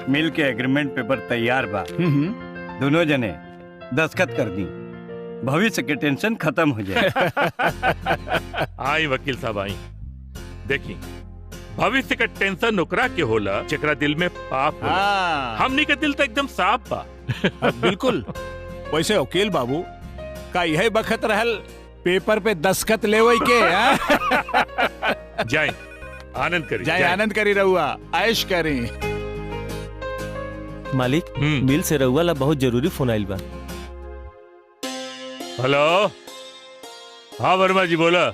मिल के agreement paper तैयार बा। दोनों जने दस्तखत कर दी, भविष्य के टेंशन खत्म हो जाए। आई वकील साहब आई। देखी भविष्य का टेंशन ओकरा के होला जेकरा दिल में पाप होला। हमनी के दिल तो एकदम साफ बा। बिल्कुल। वैसे वकील बाबू का यही बखत रहल पेपर पे दस्तखत लेवई के। जाए आनंद करी, जाए आनंद करी, रहुआ ऐश करी। मालिक मिल से रहुआ ला बहुत जरूरी फोन आइल बा। हेलो, हाँ वर्मा जी बोला।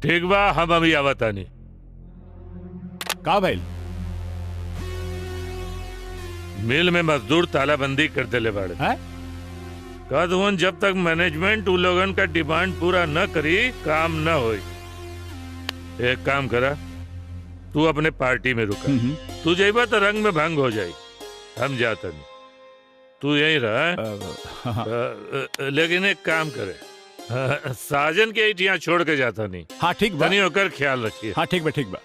ठीक बा, हम अभी आवतानी। का भइल? मिल में मजदूर तालाबंदी कर देले बाड़े। कहत जब तक मैनेजमेंट उ लोगन का डिमांड पूरा न करी काम न होई। एक काम करा, तू अपने पार्टी में रुका। तू जाइबा तो रंग में भंग हो जाई। हम जाता नहीं, तू यहीं रहा। लेकिन एक काम करे, साजन के यहाँ छोड़ के जाता नहीं। हाँ ठीक बा, तनी होकर ख्याल रखिए। हाँ ठीक बा, ठीक बा।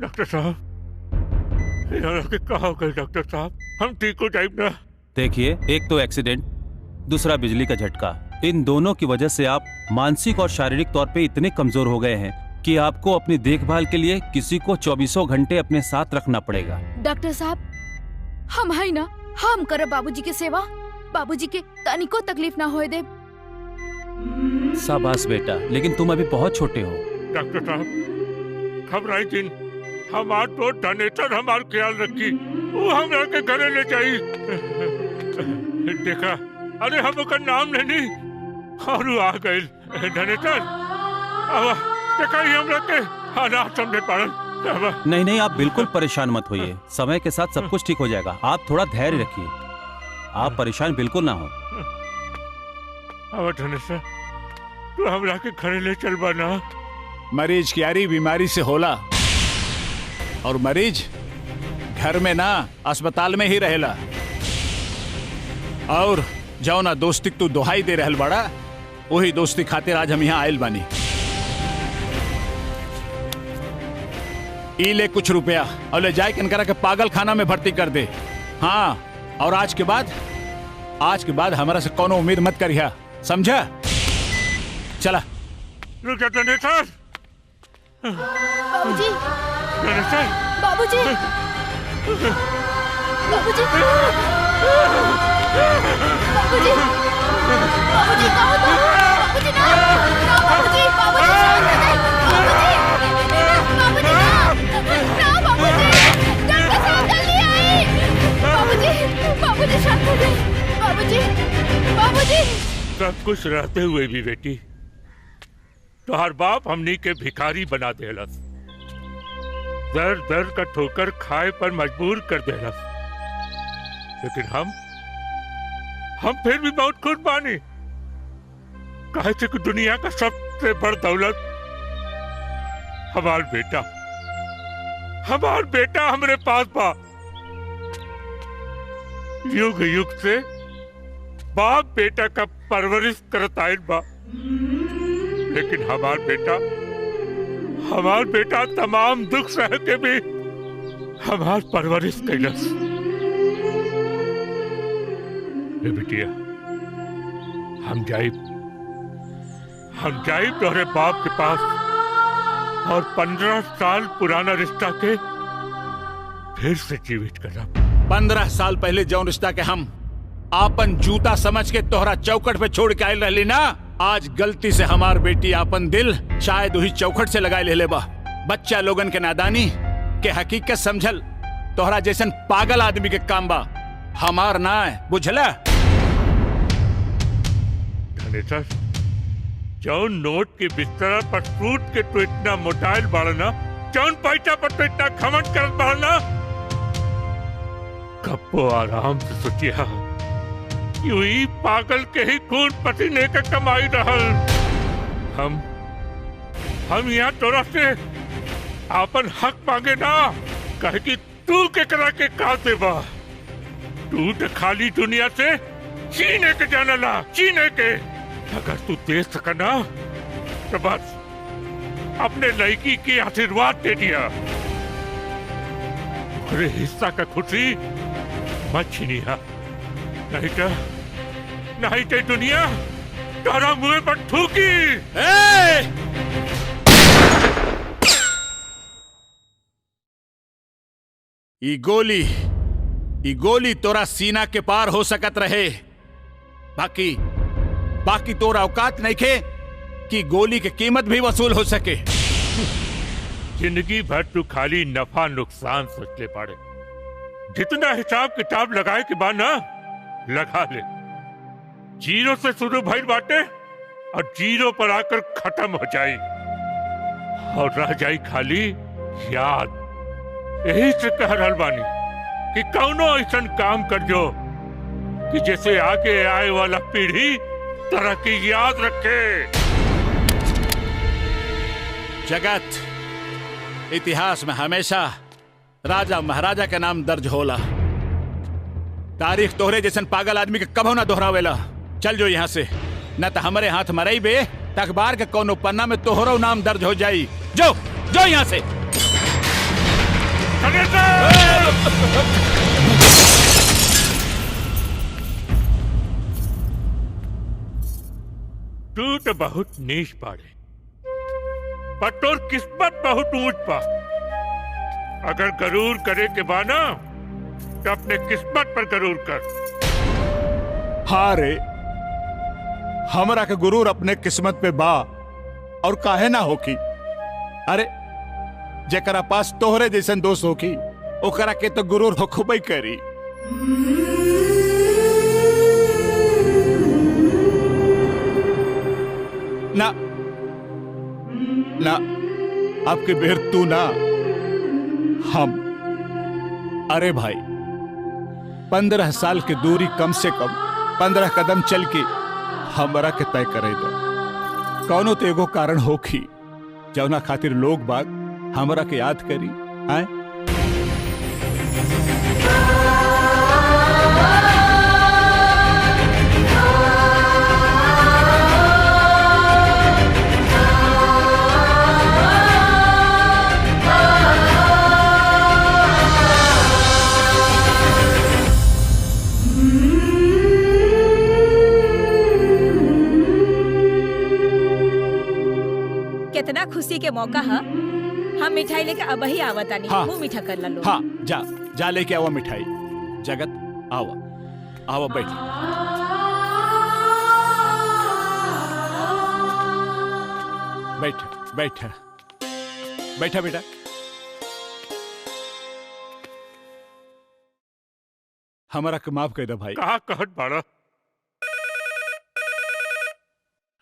डॉक्टर साहब, कहा होगा डॉक्टर साहब, हम ठीक हो जाए ना। देखिए, एक तो एक्सीडेंट, दूसरा बिजली का झटका। इन दोनों की वजह से आप मानसिक और शारीरिक तौर पे इतने कमजोर हो गए हैं कि आपको अपनी देखभाल के लिए किसी को 24 घंटे अपने साथ रखना पड़ेगा। डॉक्टर साहब, हम है ना, हम करे बाबूजी के सेवा, बाबूजी के तनिको तकलीफ ना होए दे। शाबाश बेटा, लेकिन तुम अभी बहुत छोटे हो। डॉक्टर साहब, घबराई दिन हमार तो डनेटर हमार ख्याल रखी, वो हमरा के घरे ले जाई। देखा, अरे हम का नाम नहीं और आ गए डनेटर। अब देखा ही हमरा के हालात समझे पड़ल। नहीं नहीं, आप बिल्कुल परेशान मत होइए, समय के साथ सब कुछ ठीक हो जाएगा। आप थोड़ा धैर्य रखिए, आप परेशान बिल्कुल ना हो। अब डनेटर, तू हमरा के घरे ले चल बना। मरीज की यारी बीमारी से होला, और मरीज घर में ना अस्पताल में ही रहेला। और जाओ ना दोस्ती तू दोहाई दे रहल बड़ा, वही दोस्ती खातिर आज हम यहाँ आयल बानी। ई ले कुछ रुपया और ले जाए किनकरा के पागल खाना में भर्ती कर दे। हाँ, और आज के बाद हमारा से कोनो उम्मीद मत करिया, समझा? चला। रुक जा डनेटर। बाबूजी, डनेटर, बाबूजी, बाबूजी, बाबूजी, बाबूजी कहो तो, बाबूजी ना, ना बाबूजी, बाबूजी शांत हो जाइए, बाबूजी, बाबूजी ना, बाबूजी, डॉक्टर साहब जल्दी आइए, बाबूजी, बाबूजी शांत हो जाइए, बाबूजी, बाबूजी। सब कुछ रहते हुए भी बेटी, तोहर बाप हमनी के भिखारी बना देलस, दर दर का ठोकर खाए पर मजबूर कर देलस। लेकिन हम फिर भी बहुत खुश बानी। कहे थे कि दुनिया का सबसे बड़ दौलत हमार बेटा हमरे पास बा। युग युग से बाप बेटा का परवरिश करत आइल बा, लेकिन हमार बेटा तमाम दुख सह के भी हमार परवरिश कैलस। बिटिया, हम जाइब तोहरे बाप के पास और 15 साल पुराना रिश्ता के फिर से जीवित करब। 15 साल पहले जौन रिश्ता के हम आपन जूता समझ के तोहरा चौखट पे छोड़ के आयल रहली ना, आज गलती से हमार बेटी आपन दिल शायद वही चौखट से लगाए ले बा। बच्चा लोगन के नादानी के हकीकत समझल तोहरा जैसन पागल आदमी के काम बा। हमार ना है, बुझला? धनेश्वर, जौन नोट के बिस्तर पर सूट के तो इतना मोटाइल बढ़ना, जौन पैसा पर तो इतना घमंड करत बढ़ना, कब्बो आराम से सोचिया यूं ही पागल के ही खून पसीने का कमाई रहल। हम यहाँ तोरा से आपन हक मांगे ना, कहे कि तू के करा के का देबा। तू तो खाली दुनिया से चीने के जानला, चीने के। अगर तू दे सकना तो बस अपने लड़की की आशीर्वाद दे दिया। अरे हिस्सा का खुशी मत छीनिया, नहीं तो दुनिया तारा मुंह पर थूकी। ई गोली तोरा सीना के पार हो सकत रहे, बाकी तोरा औकात नहीं खे कि गोली की कीमत भी वसूल हो सके। जिंदगी भर तू खाली नफा नुकसान सोच ले पड़े। जितना हिसाब किताब लगाए के बाद ना लगा ले। जीरो से शुरू भइल बाटे और जीरो पर आकर खत्म हो जाए और रह जाए खाली याद। यही से कह रहल बानी कि कौनो ऐसा काम कर जो कि जैसे आगे आए वाला पीढ़ी तरक्की याद रखे। जगत इतिहास में हमेशा राजा महाराजा का नाम दर्ज होला। तारीख तोहरे जैसन पागल आदमी के कभो ना दोहरावेला। चल जो यहाँ से, न तो हमारे हाथ मरई बे त अखबार के कोनो पन्ना में तोहरो नाम दर्ज हो जाई। जो यहाँ से। तू तो बहुत नीच पाड़े, पर तोर किस्मत बहुत ऊंच पा। अगर गरूर करे के बाना तो अपने किस्मत पर गरूर कर। हाँ रे, हमरा के गुरूर अपने किस्मत पे बा और काहे ना होकी। अरे जेकरा पास तोहरे जैसन दोस्त होकी ओकरा के तो गुरूर होखबई करी। ना आपके बेर तू ना हम। अरे भाई 15 साल की दूरी कम से कम 15 कदम चल के हमरा के तय करे दो। कौनो तो एगो कारण होखी जौना खातिर लोग बाग हमरा के याद करी। आए कितना खुशी के मौका है। हम मिठाई लेके अब ही आवता नहीं। हाँ। मुंह मीठा कर लो। हाँ जा लेके आवा मिठाई। जगत आवा बैठ। बैठा बेटा। हमारा के माफ कर दे भाई। कहा कहत बाड़ा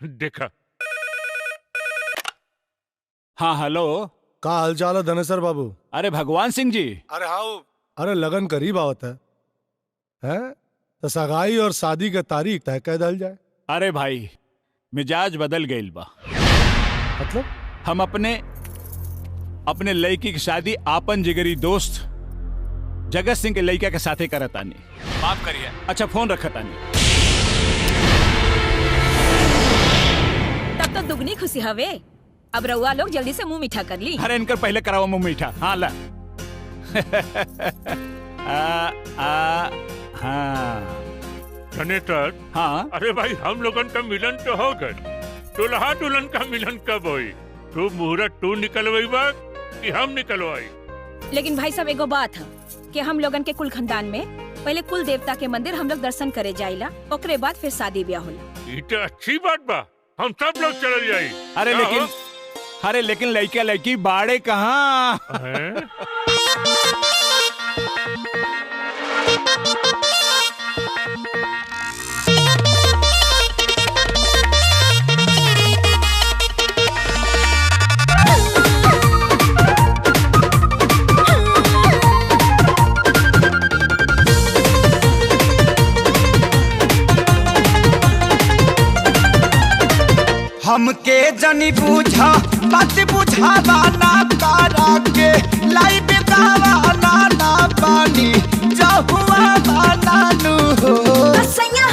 देखा। हाँ हेलो, का हाल चाल है धनेसर बाबू? अरे भगवान सिंह जी। अरे हाँ, अरे लगन करीब आवत है तो सगाई और शादी का तारीख तय कर दल जाए। अरे भाई मिजाज बदल गईल बा। मतलब हम अपने लड़की की शादी आपन जिगरी दोस्त जगत सिंह के लड़का के साथे करतानी। माफ करिए। अच्छा फोन रखतानी। तब तो दुगनी खुशी हवे। अब रउआ लोग जल्दी से मुंह मीठा कर ली। अरे इनकर पहले कराओ मुंह मीठा। हाँ ला। हाँ धनेश्वर। हाँ अरे भाई हम लोगन का मिलन तो हो गए, दुल्हा दुल्हन का मिलन कब होई? तू मुहूर्त तू निकलवाई बा कि हम निकलवाई? लेकिन भाई साहब एगो बात है कि हम लोगन के कुल खानदान में पहले कुल देवता के मंदिर हम लोग दर्शन करे जाइला, ओकरे बाद फिर शादी ब्याह होला। ये तो अच्छी बात बा, हम सब लोग चल जाई। अरे लेकिन लड़का लड़की बाड़े कहाँ? जनी बूझा बात बुझावा ना तारा के लाई बेदावा ना ना पानी जहुआ बाना नु हो सैया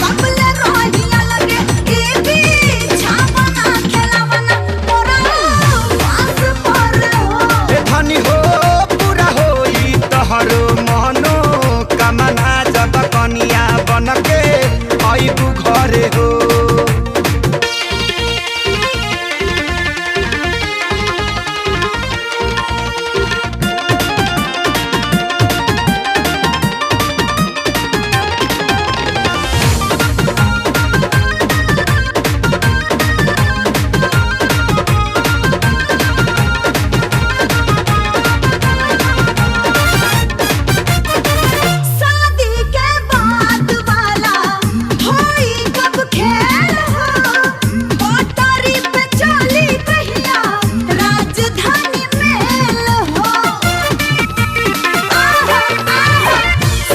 कबले रोहिया लगे ए भी छावना खेलावना मोरा वास पर हो ए धनी हो पूरा होई तहरो मनो कामना जब कनिया बनके आइबू घरे हो शादी के बाद वाला होई कब खेल हो पटारी पे चली कहिया राजधानी मेल हो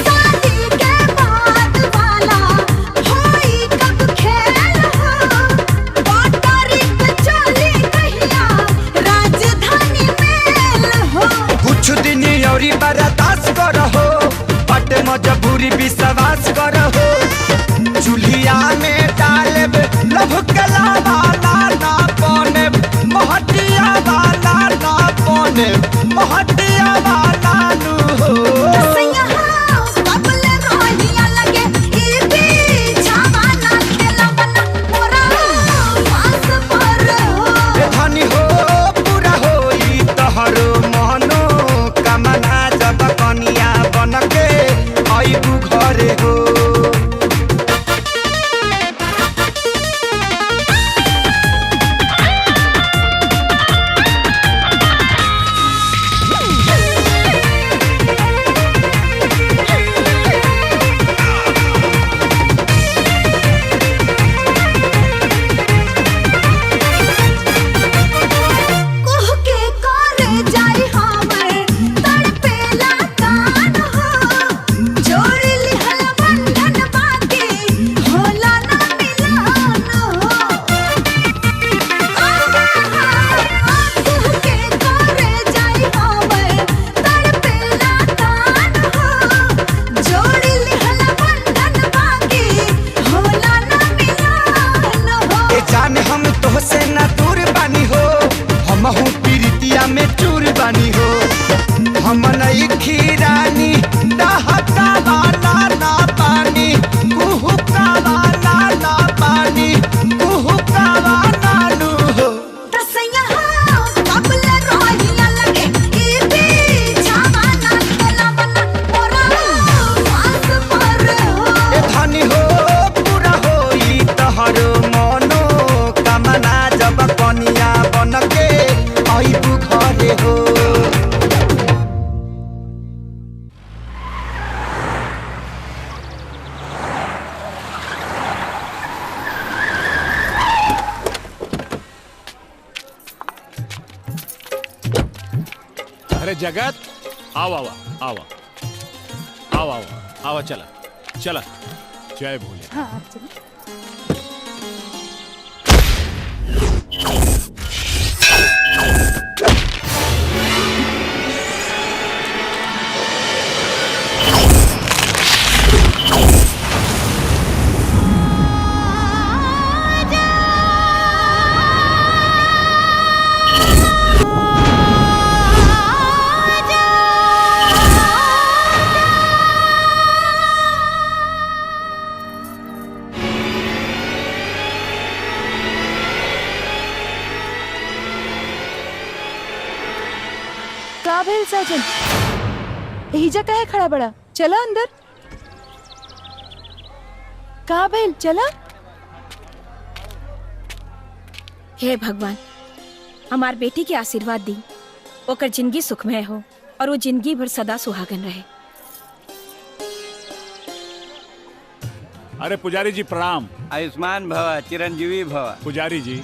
शादी के बाद वाला होई कब खेल हो पटारी पे चली कहिया राजधानी मेल हो कुछ दिन औरी बर्दाश्त करहो बट मजबूरी विश्वास करहो चूल्हिया में डालब लभ कला वाला ना बने महटिया वाला ना बने महटिया वाला नु हो सैया कबले रोहिया लगे ई भी छावना खेलावना मोरा वास पर हो ए धनी हो पूरा होई तहरो मनो कामना जब कनिया बनके आइबू घरे हो कुह के करे जाई हमर तड़पेला कान हो जोड़ लिहल बंधन बाकी होला ना मिलन हो कुह के करे जाई हमर तड़पेला कान हो जोड़ लिहल बंधन बाकी होला ना मिलन हो ए जान हम तोहसे ना दूर बानी हो हम हूँ पीरितिया में चूर बानी हो हम नई खीरानी दहका वाला ना पानी कुहुका वाला ना पानी कुहुका वाला नु हो सैया कबले रोहिया लगे ई भी छावना खेलावना मोरा वास पर हो ए धनी हो पूरा होई तहरो मनो कामना जब कनिया बनके आइबू घरे हो अरे जगत आओ आओ आओ आओ आओ आओ चला चला जय भोले का भेल साजन यही जगह है खड़ा बड़ा चला अंदर का भेल चला हे भगवान हमार बेटी के आशीर्वाद दी ओकर जिंदगी सुखमय हो और वो जिंदगी भर सदा सुहागन रहे। अरे पुजारी जी प्रणाम। आयुष्मान भव चिरंजीवी भव। पुजारी जी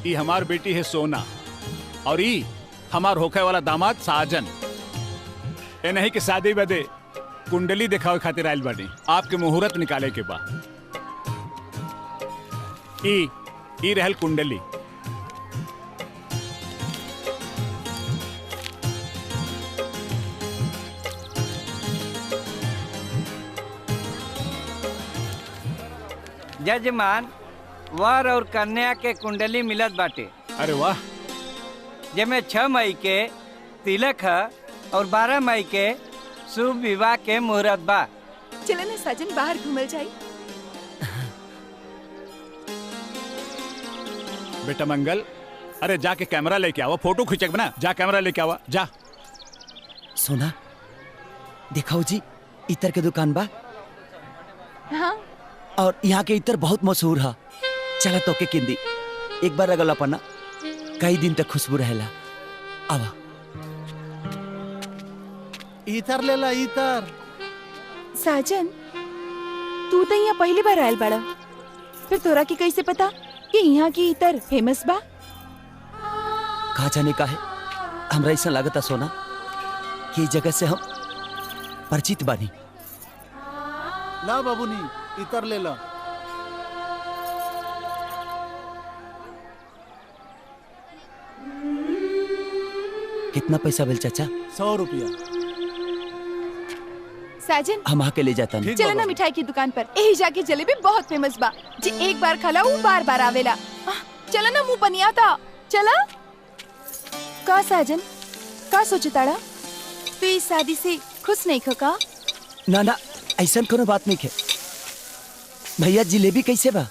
ई हमार बेटी है सोना और ई हमार होखे वाला दामाद साजन। ए नहीं कि शादी बदे कुंडली दिखावे खातिर आयल बानी, आपके मुहूर्त निकाले के बा। ई ई रहल कुंडली। जजमान, वर और कन्या के कुंडली मिलत बाटे। अरे वाह। जेमे 6 मई के तिलक है और 12 मई के शुभ विवाह के मुहूर्त बा। चले ना साजन बाहर घूमल जाई। बेटा मंगल, अरे जाके कैमरा लेके आवा, फोटो खींचक बना। जा कैमरा लेके आवा, जा। सोना, दिखाओ जी, इतर के दुकान बा। हाँ। और यहाँ के इतर बहुत मशहूर है। चला तो के किंदी एक बार अगला पन्ना, कई दिन तक खुशबू रहेला। आवा। इतर ले ला इतर। साजन, तू तो यहाँ पहली बार आयल बड़ा, फिर तोरा की कैसे पता कि यहाँ की इतर फेमस बा? कहा जाने का है, हमरा ऐसा लागता सोना कि इस जगह से हम परिचित बानी। ला बाबूनी, इतर ले ला। कितना पैसा बिल चाचा? 100 रुपया। साजन, हम आके ले जाता नहीं। चलो ना मिठाई की दुकान पर, यही जाके जलेबी बहुत फेमस बा। जी एक बार खला वो बार बार आवेला। चलो ना, मुंह बनिया था। चला। का साजन, का सोचताड़ा? तू इस शादी से खुश नहीं खो का? ना ना, ऐसा कोनो बात नहीं है। भैया जिलेबी कैसे बा?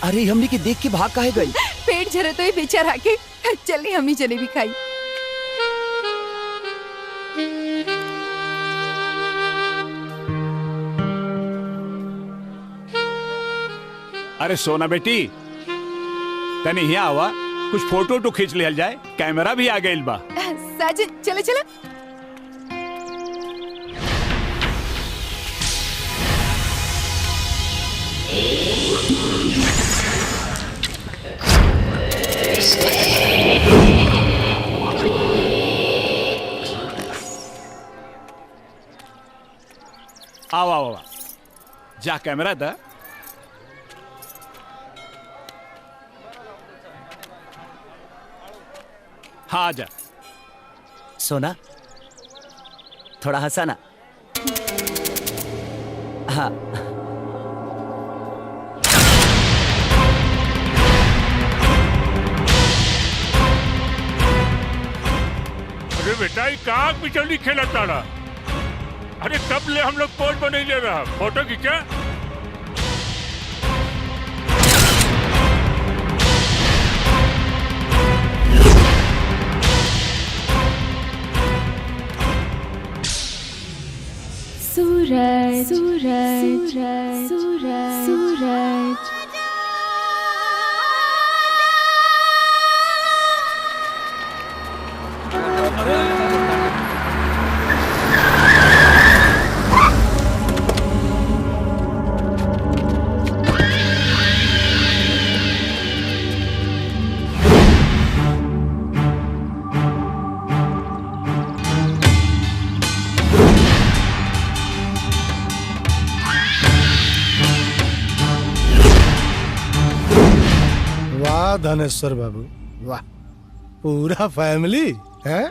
अरे हमने के देख के भाग काहे गई? पेट झरे तो ही बेचारा के। चलिए हम ही जलेबी खाई। अरे सोना बेटी, तनी यहाँ आवा, कुछ फोटो तो खींच लिया जाए। कैमरा भी आ गइल बा। साजन, चलो चलो। आओ आओ आओ, जा कैमरा दा। हाँ जा। सोना, थोड़ा हंसा ना। हाँ। अरे बेटा, ये का बिचौली खेला ताड़ा? अरे कब ले हम लोग पोज बने ले रहा, फोटो खींचा। सूरज सूरज सूरज सूरज। वाह धनेश्वर बाबू, वाह। पूरा फैमिली है।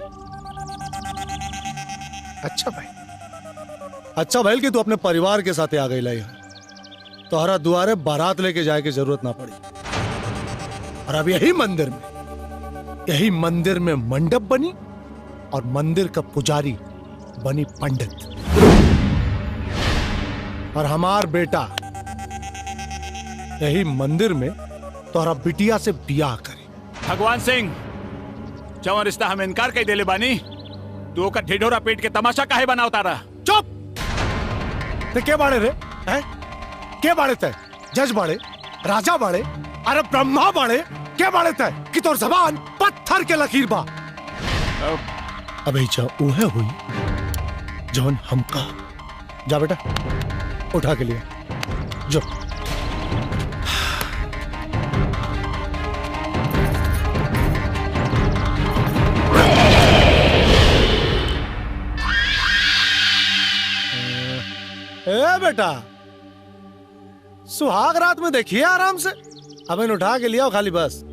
अच्छा भाई, अच्छा भाई कि तू अपने परिवार के साथ आ गई लाई। तोहरा दुआरे बारात लेके जाए की जरूरत ना पड़ी। और अब यही मंदिर में मंडप बनी और मंदिर का पुजारी बनी पंडित। और हमार बेटा यही मंदिर में तोहरा बिटिया से बियाह करे। भगवान सिंह, जवन रिश्ता हम इनकार कई देले बानी, तू ओकर ढिढोरा पेट के तमाशा काहे बना उतारा? चुप! ते के बाड़े रे? हैं? के बाड़े ते? जज बाड़े? राजा बाड़े? अरे ब्रह्मा बाड़े? के बाड़े ते? कि तोर जबान पत्थर के लकीर बा। अबे जा उहे हुई जवन हमका। जा बेटा, उठा के लिए जो। ए बेटा, सुहाग रात में देखिए आराम से। अब इन उठा के लिया खाली बस।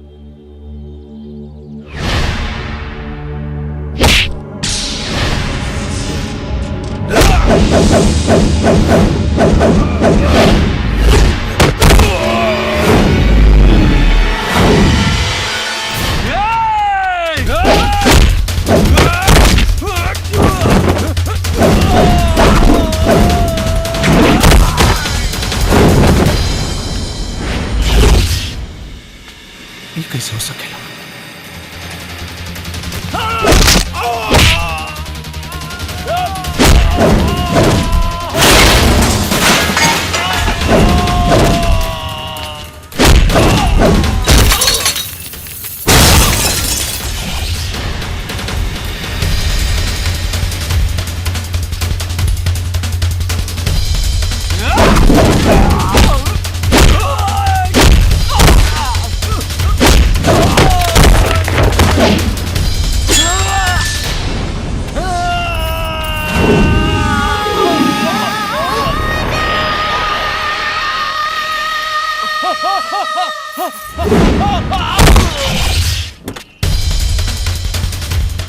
ये कैसे हो सकेगा?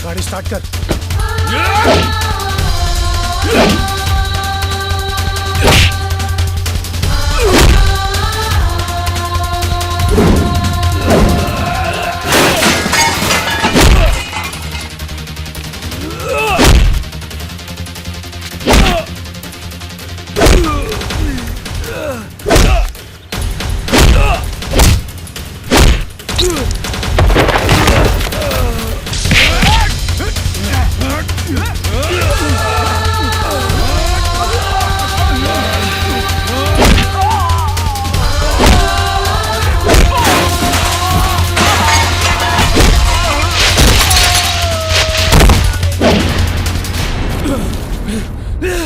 गाड़ी स्टार्ट कर।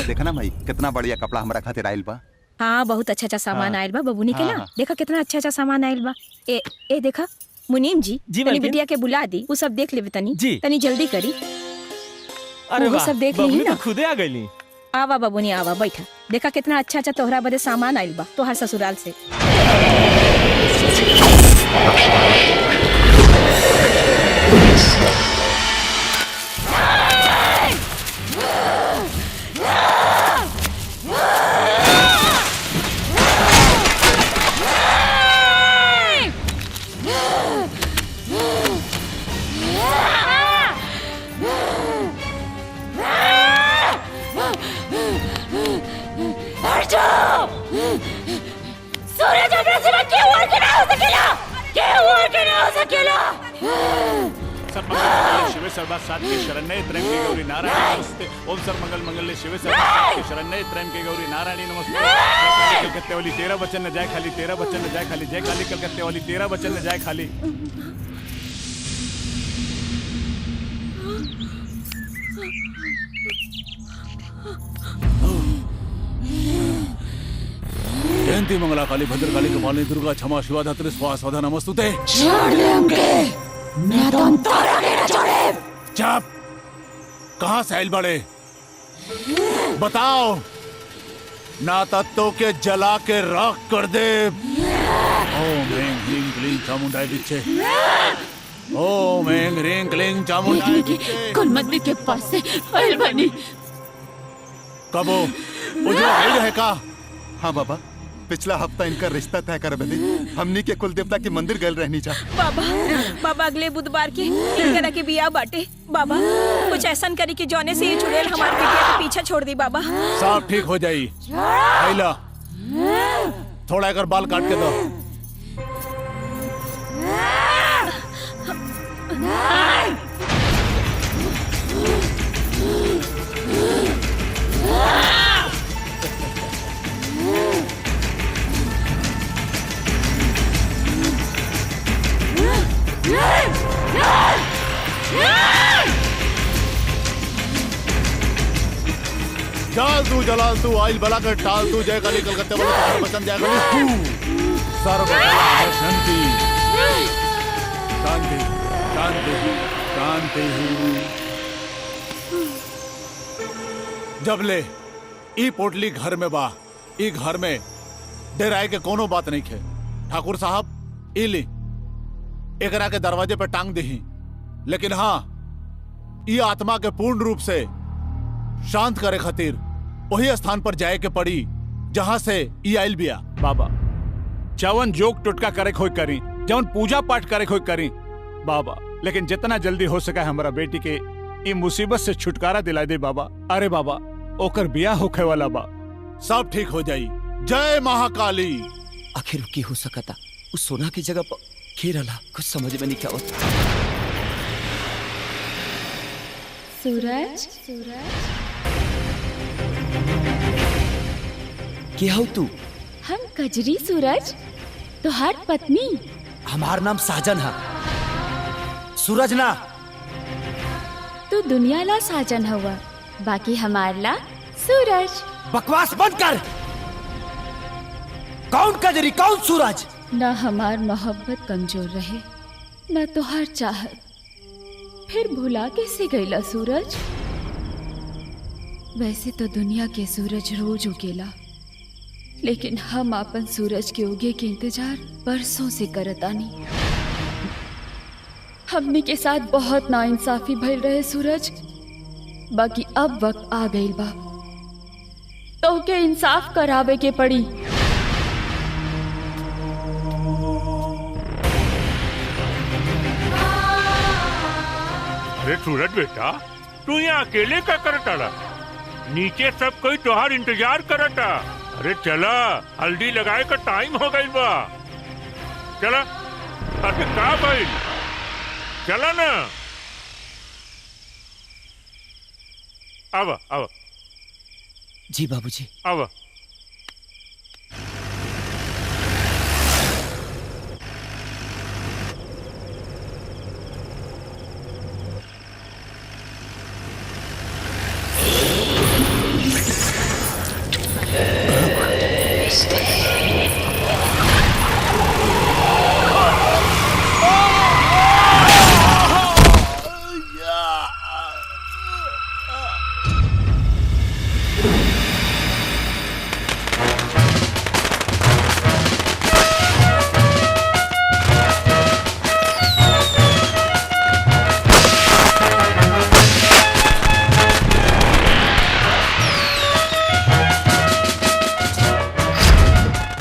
देखा ना भाई, कितना बढ़िया कपड़ा हमरा खातिर आइल बा। हाँ, बहुत अच्छा अच्छा सामान आयल बा बबूनी के ना। देखा कितना अच्छा अच्छा सामान आयल बा। ए देखा मुनीम जी, तनी बिटिया के बुला दी, वो सब देख लेवे तनी। तनी जल्दी करी। अरे वो सब देख ली ना। खुदे आ गई। आवा बबूनी आवा, बैठा। देखा कितना अच्छा अच्छा तोहरा बदे सामान आयल बा तोहर ससुराल से। सूरज हमरा सिवा केहू और के ना हो सकेला, केहू और के ना हो सकेला। सब मंगल शिव सर्वा सात के शरण्य त्रयम के गौरी नारायणी नमस्ते। ओम सर्व मंगल मंगल शिव सर्वा सात के शरण्य त्रयम के गौरी नारायणी नमस्ते। कलकत्ते वाली 13 वचन न जाए खाली, 13 वचन न जाए खाली, जय काली कलकत्ते वाली 13 वचन न जाए खाली। जयंती मंगला काली भद्रकाली कपालिनी दुर्गा क्षमा शिवा धात्री स्वाहा स्वधा नमस्तुते। छोड़ दे हमके, मैं तो तारा के ना छोड़े। चुप, कहाँ से आइल बड़े बताओ, ना तत्व के जला के राख कर दे। ओम ह्रीं क्लीं क्लीं चामुंडाई विच्चे, ओम ह्रीं क्लीं चामुंडाई विच्चे। कुलमंदी के पास से आइल बनी। कबो वो जो आइल है का? हाँ बाबा, पिछला हफ्ता इनका रिश्ता तय कर बदे हमनी के कुल देवता के मंदिर गए रहनी जा। बाबा अगले बुधवार के इनकरा के बिया बाटे। बाबा कुछ ऐसा करी कि जौने से ये चुड़ैल हमारे बेटिया के पीछे छोड़ दी। बाबा सब ठीक हो जाई। आइला थोड़ा अगर बाल काट के दो। जाल तू जलाल तू आइल बला कर टाल तू, जय काली कलकत्ते वाले तुम्हारे वचन जय काली सर्व शांति शांति शांति शांति। जब ले ई पोटली घर में बा, ई घर में डेराए के कोनो बात नहीं खे। ठाकुर साहब ई ली, एकरा के दरवाजे पे टांग दही, लेकिन हाँ ई आत्मा के पूर्ण रूप से शांत करे खातिर वही स्थान पर जाए के पड़ी जहां से ई आइल बिया। बाबा जवन जोग टुटका करे खोई करी, जवन पूजा पाठ करे खोई करी बाबा, लेकिन जितना जल्दी हो सका हमारा बेटी के ई मुसीबत से छुटकारा दिला दे बाबा। अरे बाबा ओकर बियाह होखे वाला बा, सब ठीक हो जाई। जय महाकाली। आखिर की हो सकता उस सोना की जगह पर खेरला, कुछ समझ में नहीं क्या होता। सूरज, क्या हो तू? हम कजरी सूरज, तुहार पत्नी। हमार नाम साजन है, सूरज ना। तू दुनिया ला साजन हुआ, बाकी हमार ला सूरज। बकवास बंद कर। कौन कजरी, कौन सूरज? ना हमार मोहब्बत कमजोर रहे, ना तुहार चाहत, फिर भुला कैसे गईला सूरज? वैसे तो दुनिया के सूरज रोज उगेला, लेकिन हम अपन सूरज के उगे के इंतजार बरसों से करतानी। हमने के साथ बहुत नाइंसाफी भइल रहे सूरज, बाकी अब वक्त आ गइल बा, तो के इंसाफ करावे के पड़ी। अरे सूरज बेटा, तू यहाँ अकेले का करता? नीचे सब कोई तोहार इंतजार करता। अरे चला, हल्दी लगाए का टाइम हो गई बा। चला, अरे का भाई, चला ना। आवा आवा। जी बाबूजी। आवा।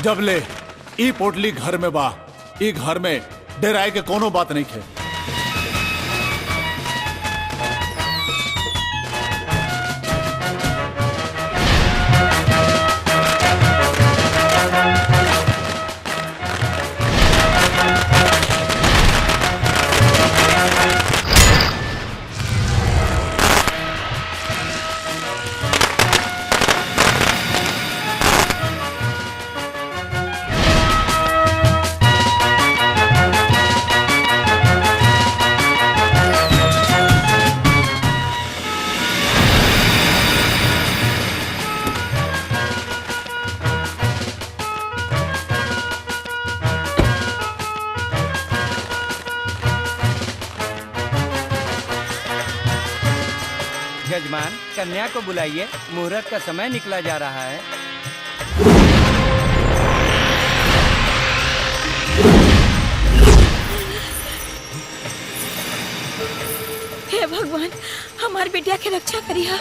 जब ले ई पोटली घर में बा, ई घर में डेराए के कोनो बात नहीं खे। जजमान, कन्या को बुलाइए, मुहूर्त का समय निकला जा रहा है। हे भगवान, हमार बेटिया के रक्षा करिया।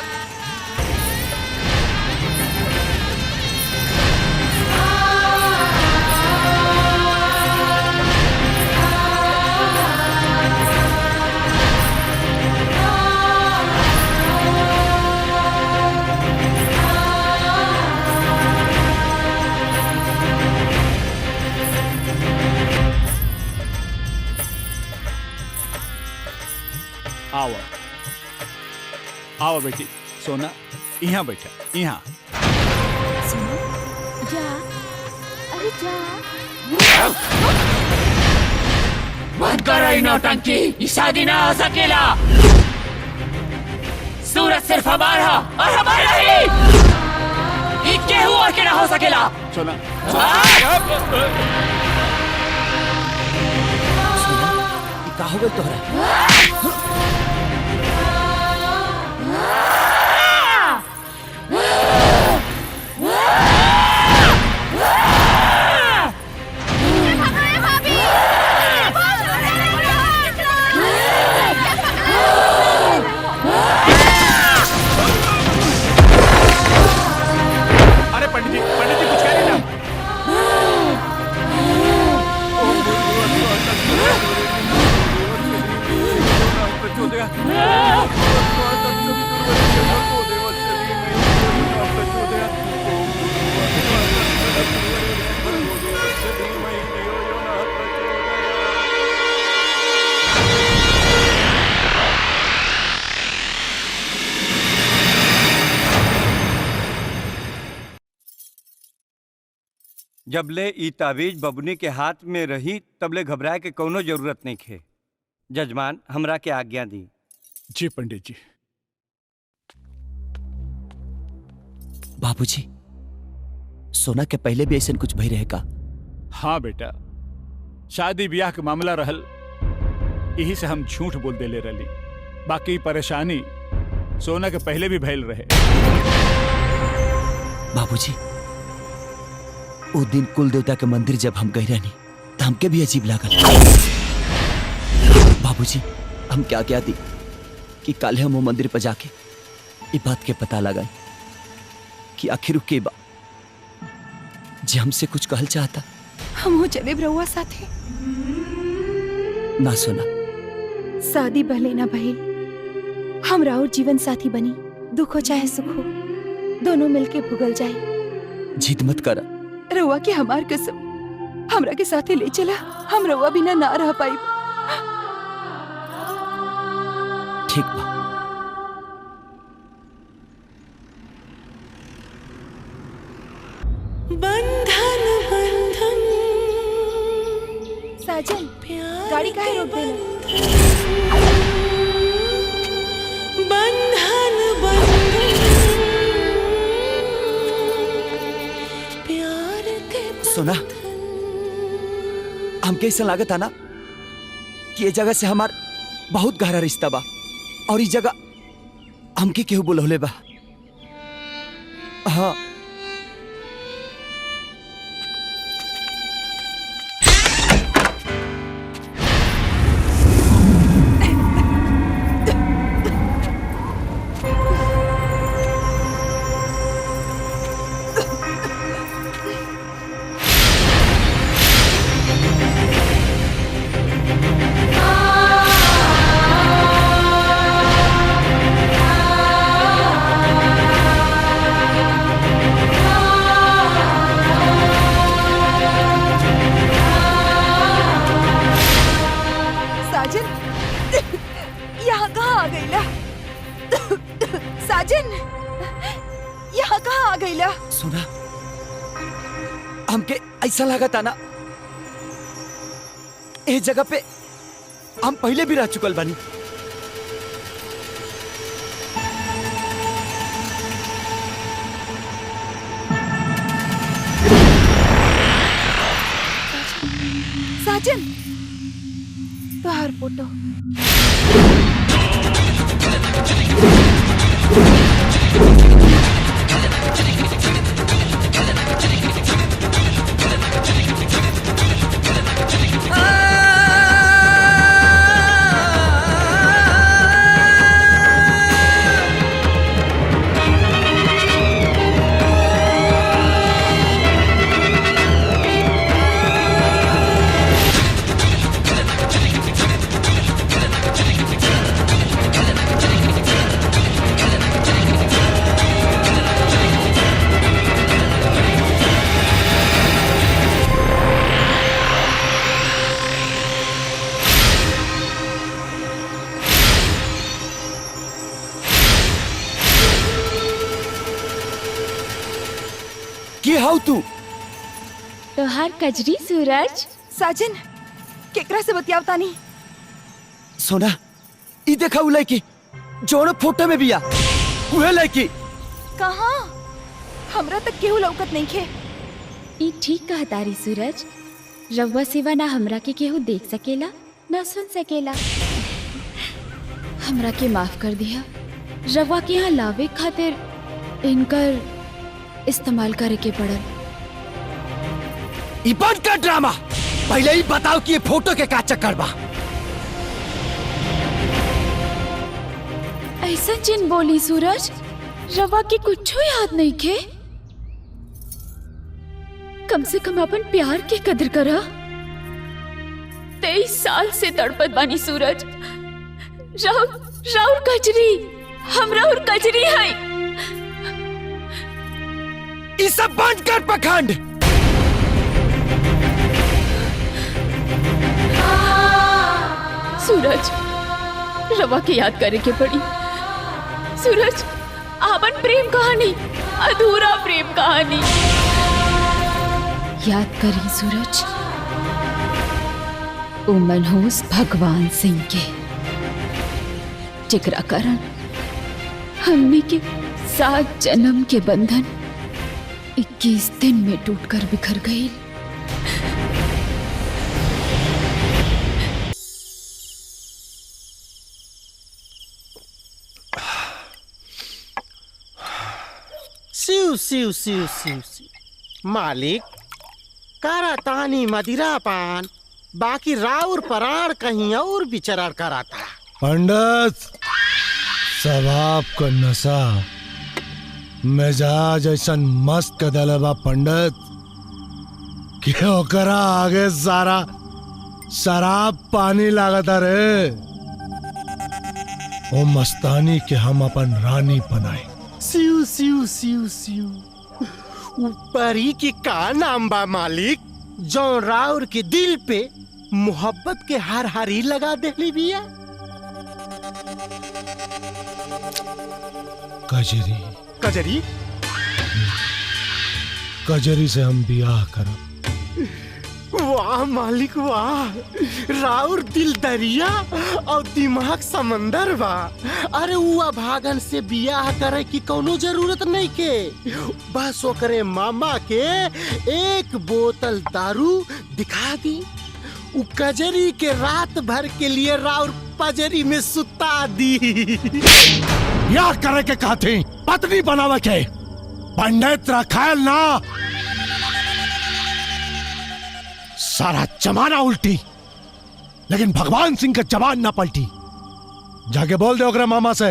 आओ आओ बेटी, सोना यहाँ बैठा, यहाँ। जा, अरे जा। बंद करो ये नौटंकी, ये शादी ना हो सकेला। सूरज सिर्फ हमारा और हमारा ही, ये केहू और के ना हो सकेला। सोना का हो गई तोहरा? जबले ई ताबीज बबुनी के हाथ में रही तबले घबराए के कोनो जरूरत नहीं खे। जजमान हमरा के आज्ञा दी। जी पंडित जी। बाबूजी, सोना के पहले भी ऐसा कुछ भई रहेगा? हाँ बेटा, शादी ब्याह के मामला रहल, यही से हम झूठ बोल देले रही। बाकी परेशानी सोना के पहले भी भइल रहे। बाबूजी, उस दिन कुल देवता के मंदिर जब हम गए रहनी तो हमके भी अजीब लागल। बाबूजी, हम क्या क्या दी कि कल हम वो मंदिर पर जाके इस बात के पता लगाए कि आखिर के बा जे हमसे कुछ कहल चाहता। हम हो चले रहुआ साथे। ना सोना, शादी भले ना भइल, हमरा और जीवन साथी बनी, दुख हो चाहे सुख हो, दोनों मिलके भुगल जाए। जिद मत करा। रहुआ के हमार कसम, हमरा के साथे ले चला, हम रहुआ बिना ना रह पाई। ठीक बा। बंधन बंधन साजन, गाड़ी काहे रोक देला? बंधन बंधन प्यार के सोना, हमके ऐसा लागत है ना कि ये जगह से हमार बहुत गहरा रिश्ता बा और इस जगह हमके केहू बुलौले बा। हाँ, ऐसा लगा था ना इस जगह पे हम पहले भी रह चुकल बानी। साजन, तोहार फोटो। तू तोहार कजरी सूरज। साजन, केकरा से बतियावता नहीं? सोना, ई देखा उ लड़की जोन फोटो में बिया, उहे लड़की। कहाँ? हमरा तक केहू लौकत नहीं खे। ई ठीक कहा तारी सूरज, रउआ सिवा ना हमरा के केहू देख सकेला ना सुन सकेला। हमरा के माफ कर दिया। रउआ के यहाँ लावे खातिर इनकर इस्तेमाल करे के पड़ल। ई बंद कर ड्रामा। पहले ही बताओ कि ये फोटो के का चक्कर बा। ऐसा जिन बोली सूरज, रवा के कुछ याद नहीं खे। कम से कम अपन प्यार के कदर करा। 23 साल से तड़पत बानी सूरज। राउर कजरी, हम राउर कजरी है। ये सब बंद कर पखंड। सूरज, रवा के याद करे के पड़ी। सूरज, आपन प्रेम कहानी, अधूरा प्रेम कहानी। याद करी सूरज, ओ मनहूस भगवान सिंह के, जेकरा कारण हमने के 7 जन्म के बंधन 21 दिन में टूटकर बिखर गई। सिउ सिउ सिउ सिउ सिउ। मालिक करातानी मदिरा पान, बाकी राउर पराण कहीं और विचरण कराता। पंडित, सवाब का नशा मिजाज ऐसा मस्त कदल बा पंडित कि ओकरा आगे सारा शराब पानी लागता रे। ओ मस्तानी के हम अपन रानी बनाए। सिउ सिउ सिउ सिउ। ऊपरी की का नाम बा मालिक, जो राउर के दिल पे मोहब्बत के हर हरी लगा देली बिया? कजरी। कजरी? कजरी से हम बियाह करब। वाह मालिक वाह, राउर दिल दरिया और दिमाग समंदर बा। अरे हुआ भागन से बियाह करे की कोनो जरूरत नहीं के, बस ओकरे मामा के 1 बोतल दारू दिखा दी, उ कजरी के रात भर के लिए राउर पजरी में सुता दी। बियाह करे के कहते पत्नी बनावे के, पंडित रखायल ना। सारा जमाना उल्टी, लेकिन भगवान सिंह का जबान ना पलटी। जाके बोल दे ओकरे मामा से।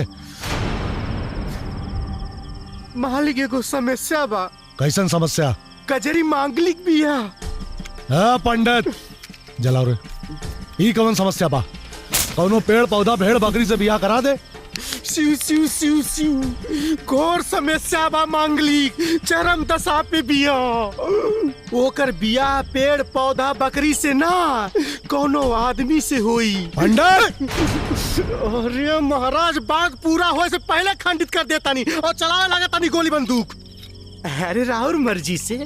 मालिक एगो समस्या बा। कैसन समस्या? कजरी मांगलिक बिया। हाँ पंडित, जलाओ रे। ई कौन समस्या बा? कौनो पेड़ पौधा भेड़ बकरी से बियाह करा दे। सिउ सिउ सिउ सिउ। घोर समस्या बा मांगलिक, चरम दशा पे बिया। ओकर बिया पेड़ पौधा बकरी से ना, कोनो आदमी से होई। पंडित! अरे महाराज, बात पूरा होए से पहले खंडित कर देता नहीं और चलावे लगा नहीं गोली बंदूक। अरे राउर मर्जी से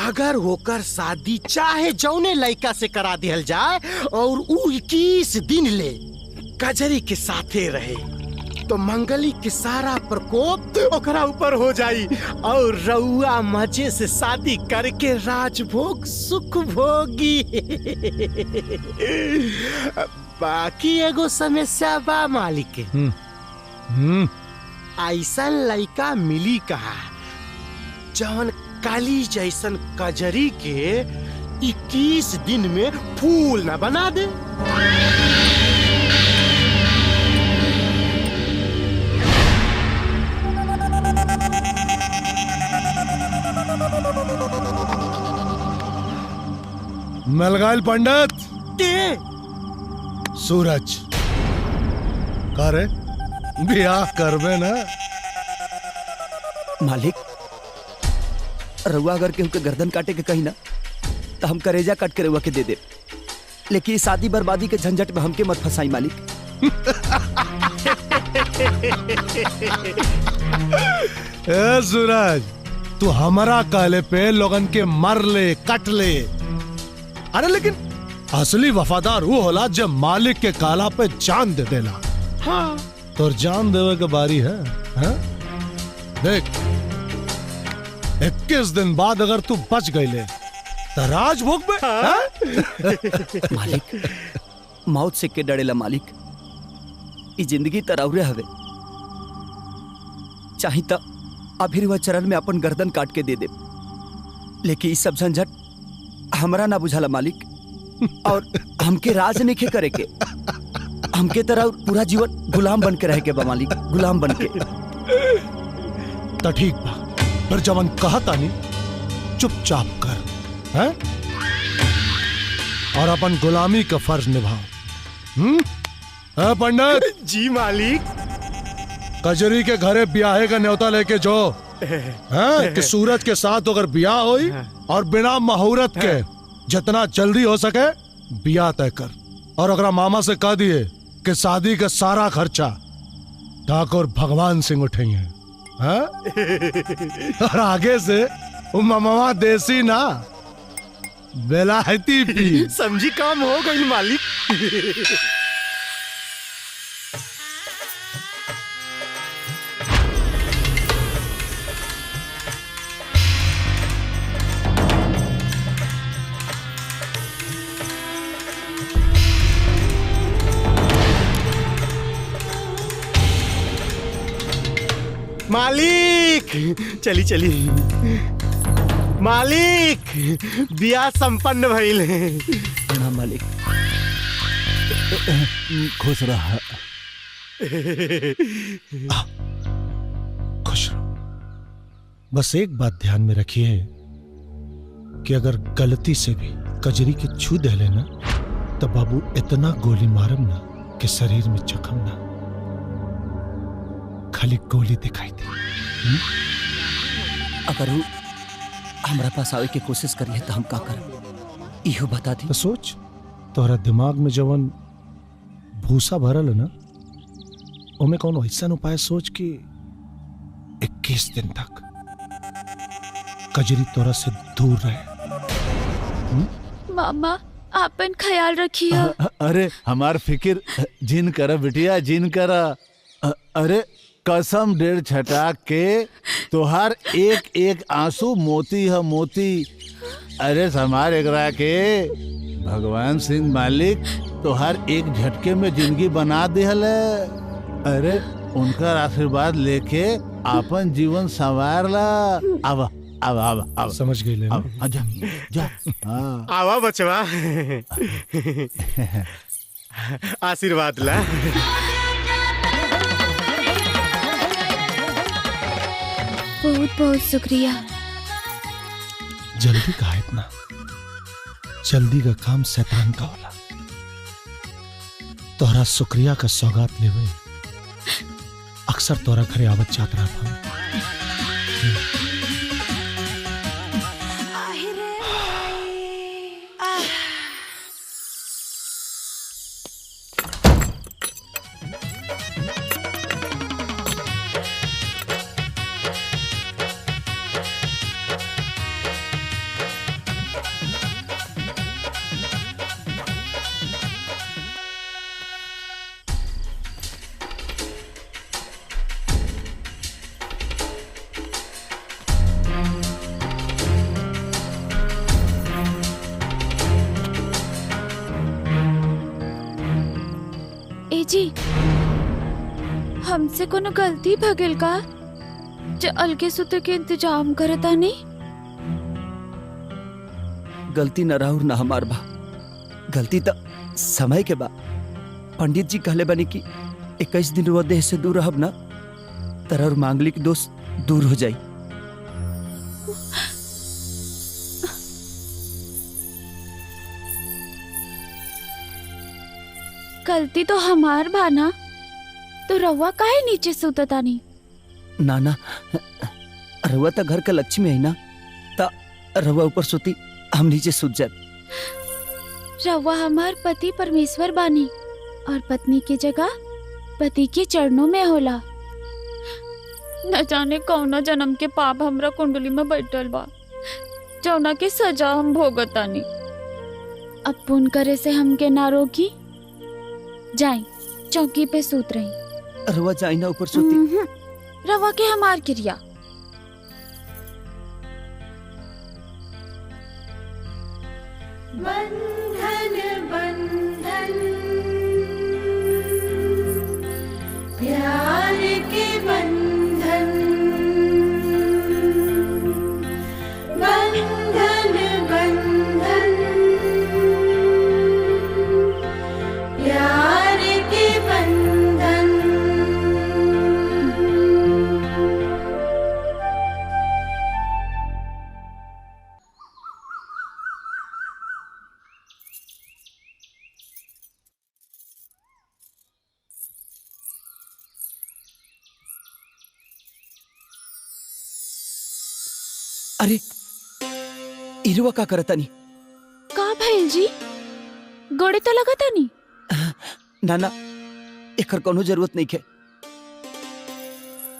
अगर होकर शादी चाहे जौने लड़का से करा दिया जाए और उ 21 दिन ले कजरी के साथे रहे, तो मंगली के सारा प्रकोप ओकरा ऊपर हो जाई और रउआ मजे से शादी करके राजभोग सुख भोगी। बाकी एगो समस्या बा मालिक के। ऐसा लड़का मिली कहा जौन काली जैसन कजरी के 21 दिन में फूल न बना दे। मलगाइल पंडित के सूरज करे बियाह करबे ना? मालिक, रउआ अगर केहू के गर्दन काटे के कही ना तो हम करेजा काट के रउआ के दे दे, लेकिन शादी बर्बादी के झंझट में हमके मत फंसाई मालिक। ए सूरज, तू हमारा कहले पे लोगन के मर ले कट ले। अरे लेकिन असली वफादार वो होला जब मालिक के काला पे जान दे देला। हाँ। तो जान देवे के बारी है, हाँ? देख 21 दिन बाद अगर तू बच गईले तो राजभोग में। हाँ? मालिक, मौत से के डरेला मालिक, ई जिंदगी तराउरे हवे। चाही तो अभी वह चरण में अपन गर्दन काट के दे दे, लेकिन ई सब झंझट हमरा ना बुझाला मालिक। और हमके राज नहीं करे के, हमके तरह पूरा जीवन गुलाम बन के रह के बा मालिक, गुलाम बन के। तो ठीक बा, फिर जवन कहता नहीं चुपचाप कर, हैं? और अपन गुलामी का फर्ज निभाओ। पंडित जी मालिक। कजरी के घरे ब्याहे का न्योता लेके जो कि सूरज के साथ अगर ब्याह होई और बिना मुहूर्त के जितना जल्दी हो सके ब्याह तय कर, और अगर मामा से कह दिए कि शादी का सारा खर्चा ठाकुर भगवान सिंह उठेंगे, और आगे से वो मामा देसी ना बेलायती पीर। समझी काम हो गई मालिक। मालिक चली चली मालिक बिया संपन्न भइल। प्रणाम मालिक। खुश रहा। खुश रहो। बस एक बात ध्यान में रखिए कि अगर गलती से भी कजरी के छू दे लेना तो बाबू इतना गोली मारम ना कि शरीर में जख्म ना, खाली गोली दिखाई दे। अगर वो हमारा पास आवे की कोशिश करिए तो हम का कर इहो बता दी। तो सोच, तोहरा दिमाग में जवन भूसा भरल है ना, ओमे कौन ऐसा उपाय सोच कि 21 दिन तक कजरी तोरा से दूर रहे। मामा आपन ख्याल रखिए। अरे हमार फिकिर जिन करा बिटिया, जिन करा। अरे कसम डेढ़ छटा के तोहार एक एक आंसू मोती है मोती। अरे समार एकरा के भगवान सिंह मालिक तोहार एक झटके में जिंदगी बना दिहल है। अरे उनका आशीर्वाद लेके अपन जीवन संवार ला। अब अब अब अब समझ गई ले। जा जा। हाँ। आवा बचवा आशीर्वाद ला। बहुत बहुत शुक्रिया। जल्दी कहा इतना, जल्दी का काम शैतान का होला। तोहरा शुक्रिया का सौगात लेवे अक्सर तोरा घरे आवत जात रहा था। जी हमसे कोनो गलती भगल का जो अलगे सुते के इंतजाम करता नहीं। गलती न राहुर न हमार बा, गलती तो समय के बा। पंडित जी कहले बनी कि 21 दिन वो देह से दूर रहब ना तरह और मांगलिक दोष दूर हो जाई। गलती तो हमार बाना, तो रवा काहे नीचे सुतता नहीं? ना ना, रवा तो घर का लक्ष्मी है ना, ता रवा ऊपर सोती हम नीचे सुत जात। रवा हमार पति परमेश्वर बानी और पत्नी की जगह पति के चरणों में होला। न जाने कौना जन्म के पाप हमरा कुंडली में बैठल बा, जौना के सजा हम भोगतानी। अब पुण्य करे से हमके ना रोकी। जाई चौकी पे सूत रही। रवा जाई ना ऊपर सोती। रवा के हमार क्रिया। बंधन बंधन प्यार के बंधन, बंधन बंधन प्यार के बंधन। अरे इरवा का करता नहीं? का भैल जी गोड़े तो लगता नहीं। ना ना, एकर कोनो जरूरत नहीं है।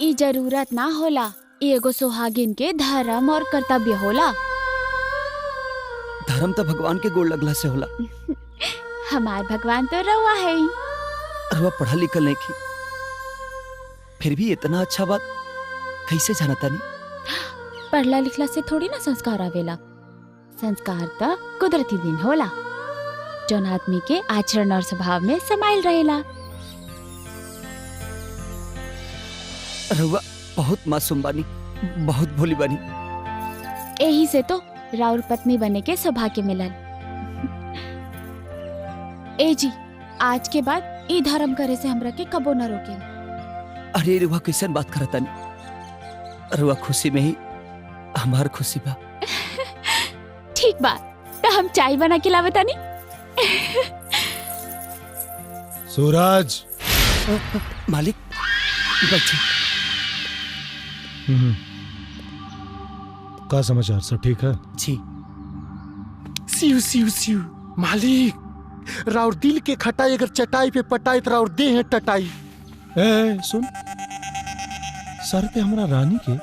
ई जरूरत ना होला, एगो सुहागिन के धर्म और कर्तव्य होला। धर्म तो भगवान के गोड़ लगला से होला। हमार भगवान तो रवा है ही। रवा पढ़ा लिखल नहीं की, फिर भी इतना अच्छा बात कैसे जानता नहीं? पढ़ला लिखला से थोड़ी ना संस्कार आवेला। संस्कार तो कुदरती दिन होला, जौन आदमी के आचरण और स्वभाव में समाइल रहेला। रवा बहुत मासूम बानी, बहुत भोली बानी। यही से तो राउर पत्नी बने के सौभाग्य मिलल। ए जी, आज के बाद ई धर्म करे से हमरा के कबो न रोके। अरे रुआ कैसन बात करता नहीं? रुआ खुशी में ही हमार खुशी बा। ठीक बा, तो हम चाय बना के लावे तानी। सूरज। मालिक बैठे। क्या समाचार? सब ठीक है? जी। सिउ सिउ सिउ। मालिक, राउर दिल के खटाई अगर चटाई पे पटाई तो राउर दे है टटाई। ए सुन, सर पे हमारा रानी के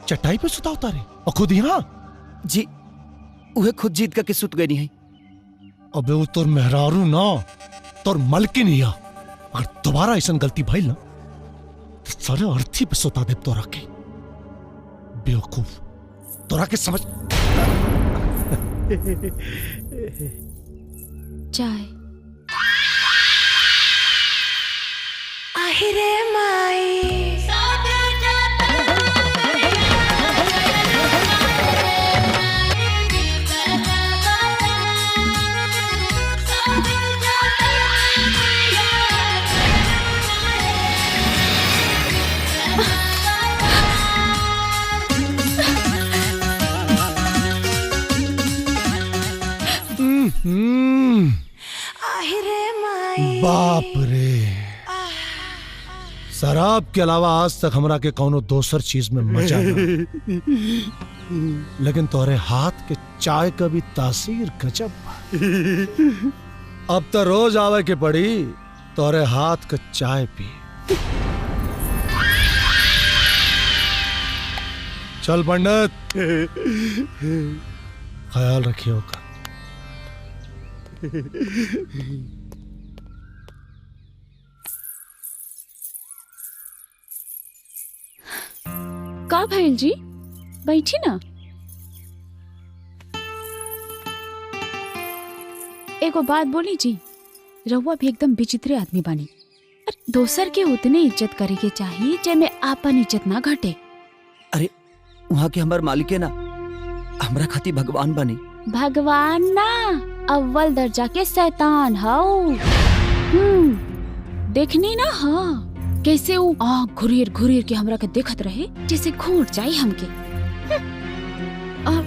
चटाई पे सुता उतारे और खुद यहाँ? जी, उहे खुद जीत करके सुत गई है। अबे वो तोर मेहरारू ना, तोर मलकिन हिया। अगर दोबारा ऐसा गलती भइल ना तो सारे अर्थी पे सुता दे तोरा के। बेवकूफ, तोरा के समझ। चाय। আহিरे माई बाप रे, शराब के अलावा आज तक हमरा के कौनो दोसर चीज में मजा ना। लेकिन तोरे हाथ के चाय का भी तासीर गजब बा। अब तो रोज आवे के पड़ी तोरे हाथ का चाय पी। चल पंडित, ख्याल रखियो का। का भैल जी, बैठी ना। एगो बात बोली जी, रहुआ भी एकदम विचित्र आदमी बानी। दोसर के उतने इज्जत करे के चाहिए जेमे आपन इज्जत ना घटे। अरे वहाँ के हमार मालिक है ना, हमरा खाती भगवान बनी। भगवान ना, अव्वल दर्जा के शैतान हाउ। देखनी ना, हाँ कैसे वो आँख घुरीर घुरीर के हमरा के देखत रहे जैसे घूट जाए हमके। और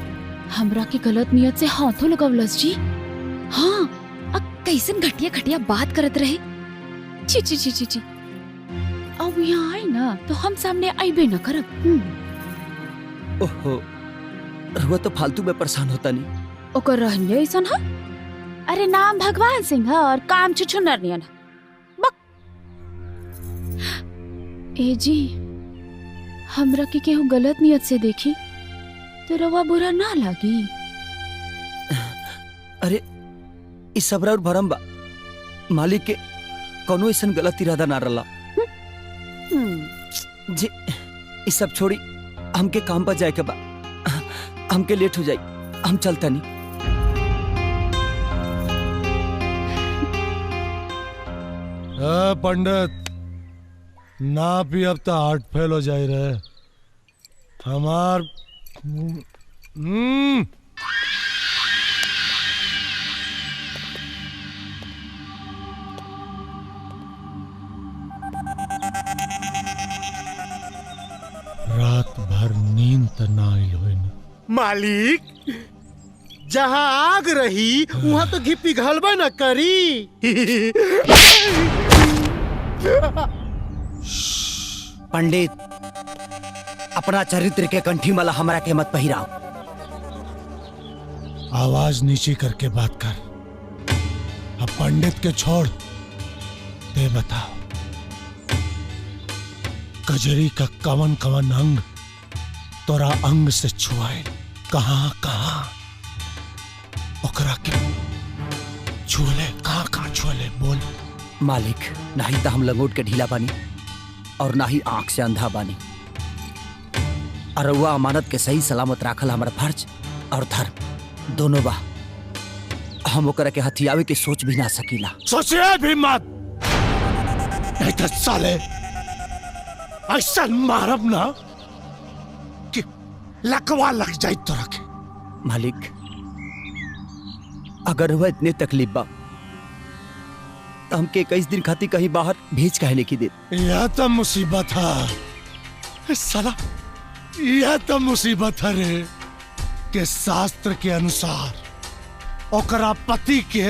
हमरा के गलत नियत से हाथों लगवलस जी। हाँ, कैसन घटिया घटिया बात करत रहे। ची ची ची ची ची। अब यहाँ आए ना तो हम सामने आईबे न करब। ओहो, रुआ तो फालतू में परेशान होता नहीं। ओकर रहनिया ऐसन है। अरे नाम भगवान सिंह है और काम छुछुनर नियन है। ए जी, हमरा के केहू गलत नियत से देखी तो रवा बुरा ना लागी। अरे इस सब और भरम बा, मालिक के कोनो ऐसा गलत इरादा ना रला। जी, इस सब छोड़ी हमके काम पर जाए के बा। हमके लेट हो जाई, हम चलता नहीं। पंडित, ना भी अब तो हार्ट फेल हो जाए रहे हमार। रात भर नींद तो ना आई हो ना। मालिक, जहाँ आग रही वहाँ तो घी पिघलबे न करी। पंडित, अपना चरित्र के कंठी माला हमरा के मत पहिराओ। आवाज नीचे करके बात कर। अब पंडित के छोड़ दे, बताओ कजरी का कवन कवन अंग तोरा अंग से छुआए? कहां कहां? ओकरा के छुले कहाँ छुले बोल। मालिक नहीं तो हम लंगोट के ढीला बानी और ना ही आंख से अंधा बानी। अरुआ अमानत के सही सलामत राखल हमारा फर्ज और धर्म दोनों बा। हम ओकरा के हथियावे की सोच भी ना सकीला। सोचिए भी मत, नहीं तो साले ऐसा मारब ना कि लकवा लग जाए तो रखे। मालिक अगर वह इतने तकलीफ बा तो हमके 21 दिन खाती कहीं बाहर भेज कहने की दे। यह तो मुसीबत है साला, यह तो मुसीबत है रे के शास्त्र के अनुसार ओकरा पति के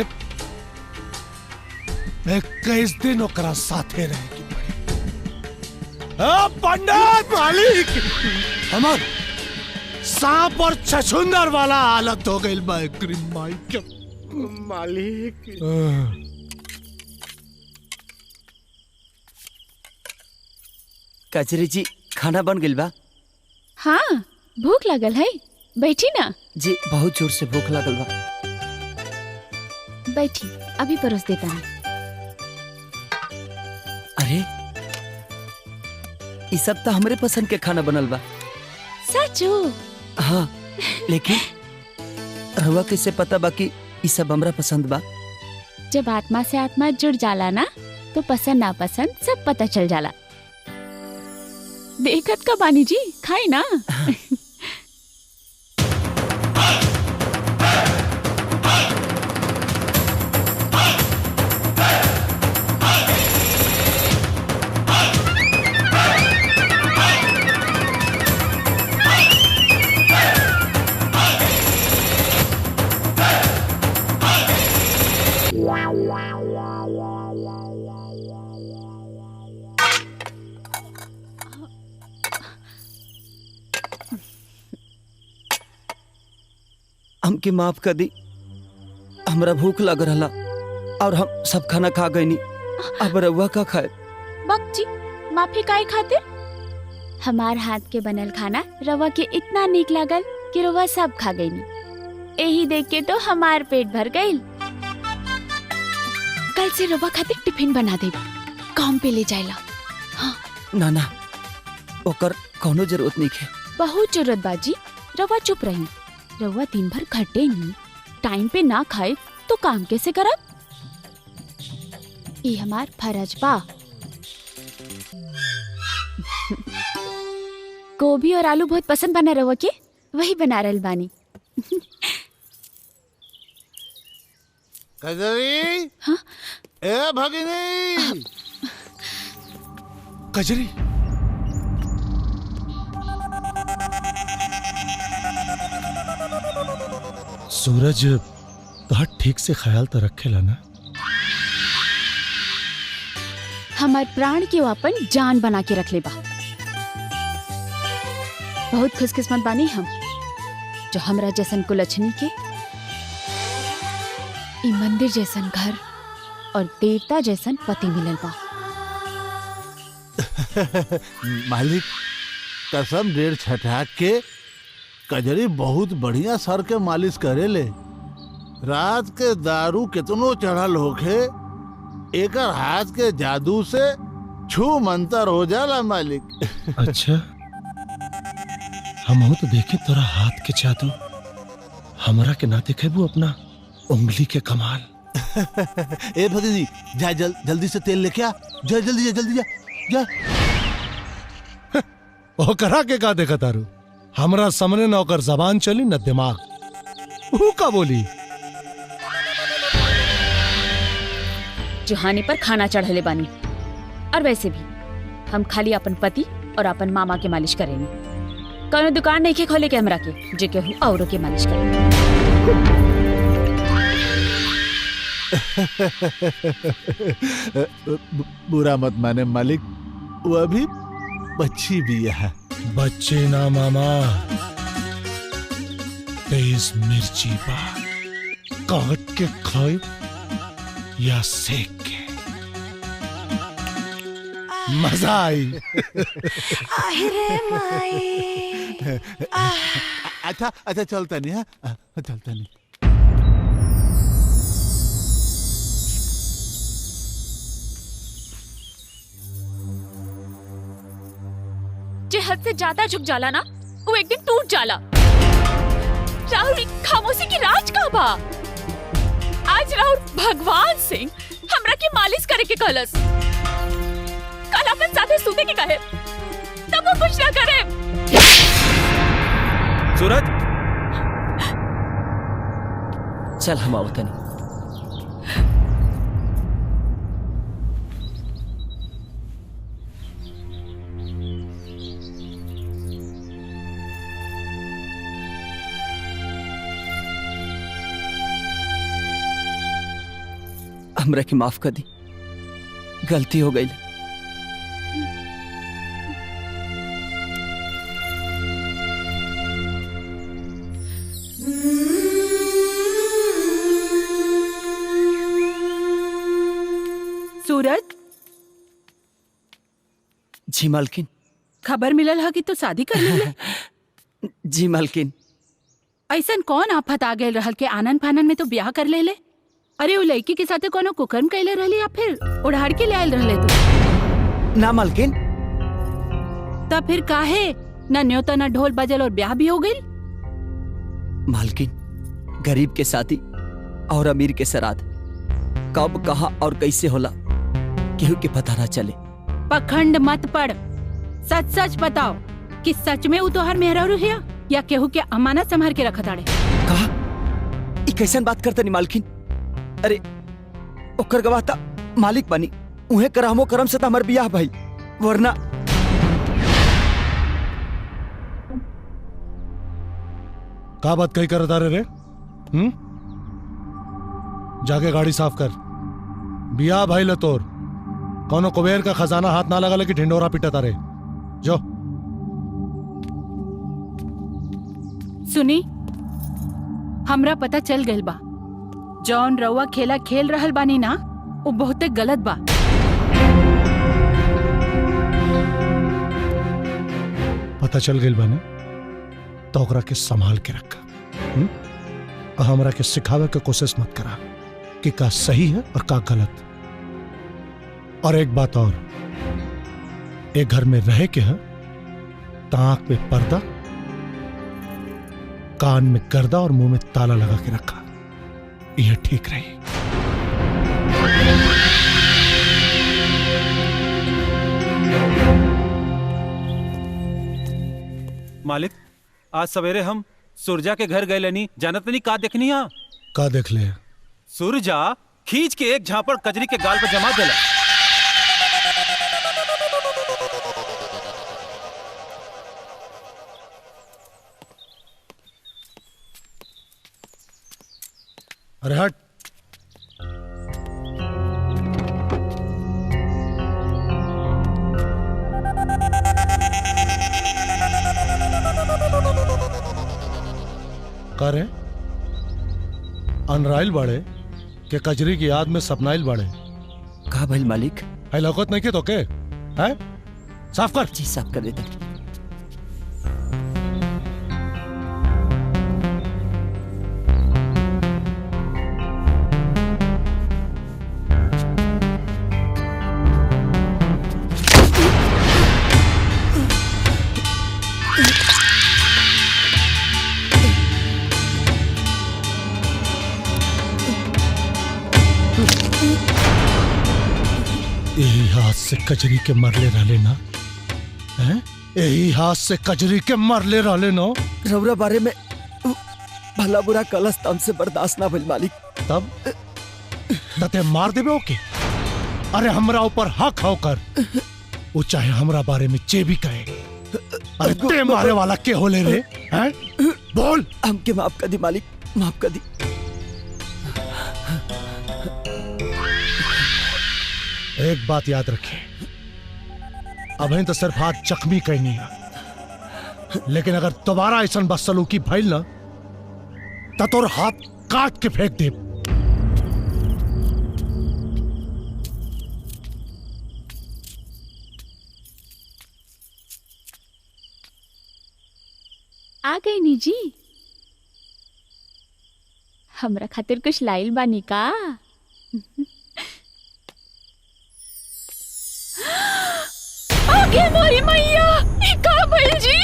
21 दिन ओकरा साथे रहे की पड़ी। पंडित मालिक हमार सांप और छछुंदर वाला हालत हो गई माई के मालिक। कचरी जी खाना बन गइल बा? हाँ भूख लगल है, बैठी ना। जी बहुत जोर से भूख लगल बा। बैठी अभी परोस देता हूँ। अरे ये सब तो हमरे पसंद के खाना बनल बा। सचो? हाँ लेकिन रहुआ किसे पता बा कि ये सब हमरा पसंद बा? जब आत्मा से आत्मा जुड़ जाला ना तो पसंद ना पसंद सब पता चल जाला। देखत का बानी जी खाई ना। हमके माफ कर दी, हमरा भूख लग रहा और हम सब खाना खा गई नी। अब रउआ का खाए? बक जी माफी काहे खातिर? हमार हाथ के बनल खाना रवा के इतना नीक लागल कि रवा सब खा गई नी। यही देख के तो हमार पेट भर गई। कल से रवा खातिर टिफिन बना दे, काम पे ले जाएला। हाँ। ना ना ओकर कोनो जरूरत नहीं है। बहुत जरूरत बाजी, रवा चुप रही। रवा दिन भर खटे नहीं, टाइम पे ना खाए तो काम कैसे करब? ये हमार फर्ज बा। गोभी और आलू बहुत पसंद बना रवा के, वही बना रहल बानी। कजरी। हाँ? ए भगिनी। कजरी सूरज तो ठीक से ख्याल तो रखेला ना? हमार प्राण के अपन जान बना के रख ले बा। बहुत खुशकिस्मत बानी हम जो हमरा जैसन कुलछनी के ई मंदिर जैसन घर और देवता जैसन पति मिलल बा। मालिक कसम डेढ़ छठा के कजरी बहुत बढ़िया सर के मालिश करे ले। रात के दारू कितनो चढ़ल होखे एकर हाथ के जादू से छू मंतर हो जाला मालिक। अच्छा हम तो देखे तोरा हाथ के जादू, हमरा के ना देखे वो अपना उंगली के कमाल। ए भगिनी जा जल्दी से तेल लेके आ। जा जल्दी जा जल्दी जा जा। ओकरा के का देखा तारू? हमरा सामने न ओकर जबान चली न दिमाग। वो का बोली? जुहानी पर खाना चढ़ले बानी। और वैसे भी हम खाली अपन पति और अपन मामा के मालिश करेंगे। कौनो दुकान नहीं के खोले के हमरा के जे केहू औरों के मालिश करेंगे। बुरा मत माने मालिक, वो अभी बच्ची भी है। बच्चे ना मामा, तेज मिर्ची बा, काट के खाए या सेक के मजा आई। अच्छा अच्छा चलता नहीं है, चलता नहीं। हद से ज्यादा झुक जाला ना वो एक दिन टूट जाला। राहुल खामोशी की राज का बा। आज राहुल भगवान सिंह हमरा की मालिश करे के कहलस। कल अपन साथे सूते के कहे तब वो कुछ ना करे। सूरज चल हम आओ तनी। हमरा के माफ कर दी, गलती हो गई। सूरज जी मालकिन। खबर मिलल है कि तू शादी कर ले। जी मालकिन। ऐसन कौन आफत आ गए रहल के आनन फानन में तो ब्याह कर ले। अरे वो लड़की के साथे कोनो कुकर्म कैले रहली या फिर उड़ाड़ के ले आयल रहले तू? ना मालकिन। तब फिर काहे न न्योता न ढोल बजल और ब्याह भी हो गई? मालकिन, गरीब के शादी और अमीर के श्राद्ध कब कहाँ और कैसे होला केहू के पता ना चले। पखंड मत पड़, सच सच बताओ कि सच में वो तोहर मेहरारू है या केहू के अमानत संभाल के रखत आड़े? कहा ई कैसन बात करते नहीं मालकिन? अरे ओकर गवाह ता मालिक बनी, उहे करहमो करम से ता हमर बियाह भाई, वरना का बात कही कर रे? जाके गाड़ी साफ कर। बियाह भाई लतोर कौनो कुबेर का खजाना हाथ ना लगा कि ढिंडोरा पिटा तारे। जो सुनी, हमरा पता चल गइल बा जौन रउआ खेला खेल रहल बानी ना वो बहुते गलत बा। पता चल गइल बा ना तो ओकरा के संभाल के रखा। हमरा के सिखावे के कोशिश मत करा कि का सही है और का गलत। और एक बात और, एक घर में रहे के है तो आंख में पर्दा, कान में गर्दा और मुंह में ताला लगा के रखा, यह ठीक रही। मालिक, आज सवेरे हम सुरजा के घर गए लेनी, जानत नहीं का देखनी है? का देख ले? सुरजा खींच के एक झापड़ कजरी के गाल पर जमा देला। अरे हट। का रे? अनराइल बाड़े के कजरी की याद में सपनाइल बाड़े? का भइल मालिक? है लौकत नहीं के तो के? है? साफ कर। जी साफ कर देते। यही हाथ से कजरी के मरले रहले ना? हैं? यही हाथ से कजरी के मरले रहले ना? रउरा बारे में भला बुरा कलस तम से बर्दाश्त ना भइल मालिक। तब तते मार देबे ओके? अरे हमरा ऊपर हक होकर वो चाहे हमरा बारे में जे भी कहे। अरे ते मारे वाला के होले रे? हैं? बोल। हमके माफ कर दी मालिक, माफ कर दी। एक बात याद रखिए, अभी तो सिर्फ हाथ जख्मी कहनी है, लेकिन अगर दोबारा ऐसा बदसलूकी भइल ना तो तोर हाथ काट के फेंक दे। आ गई नी जी। हमरा खातिर कुछ लाइल बानी का? ये मोरी मैया ये का भइल जी।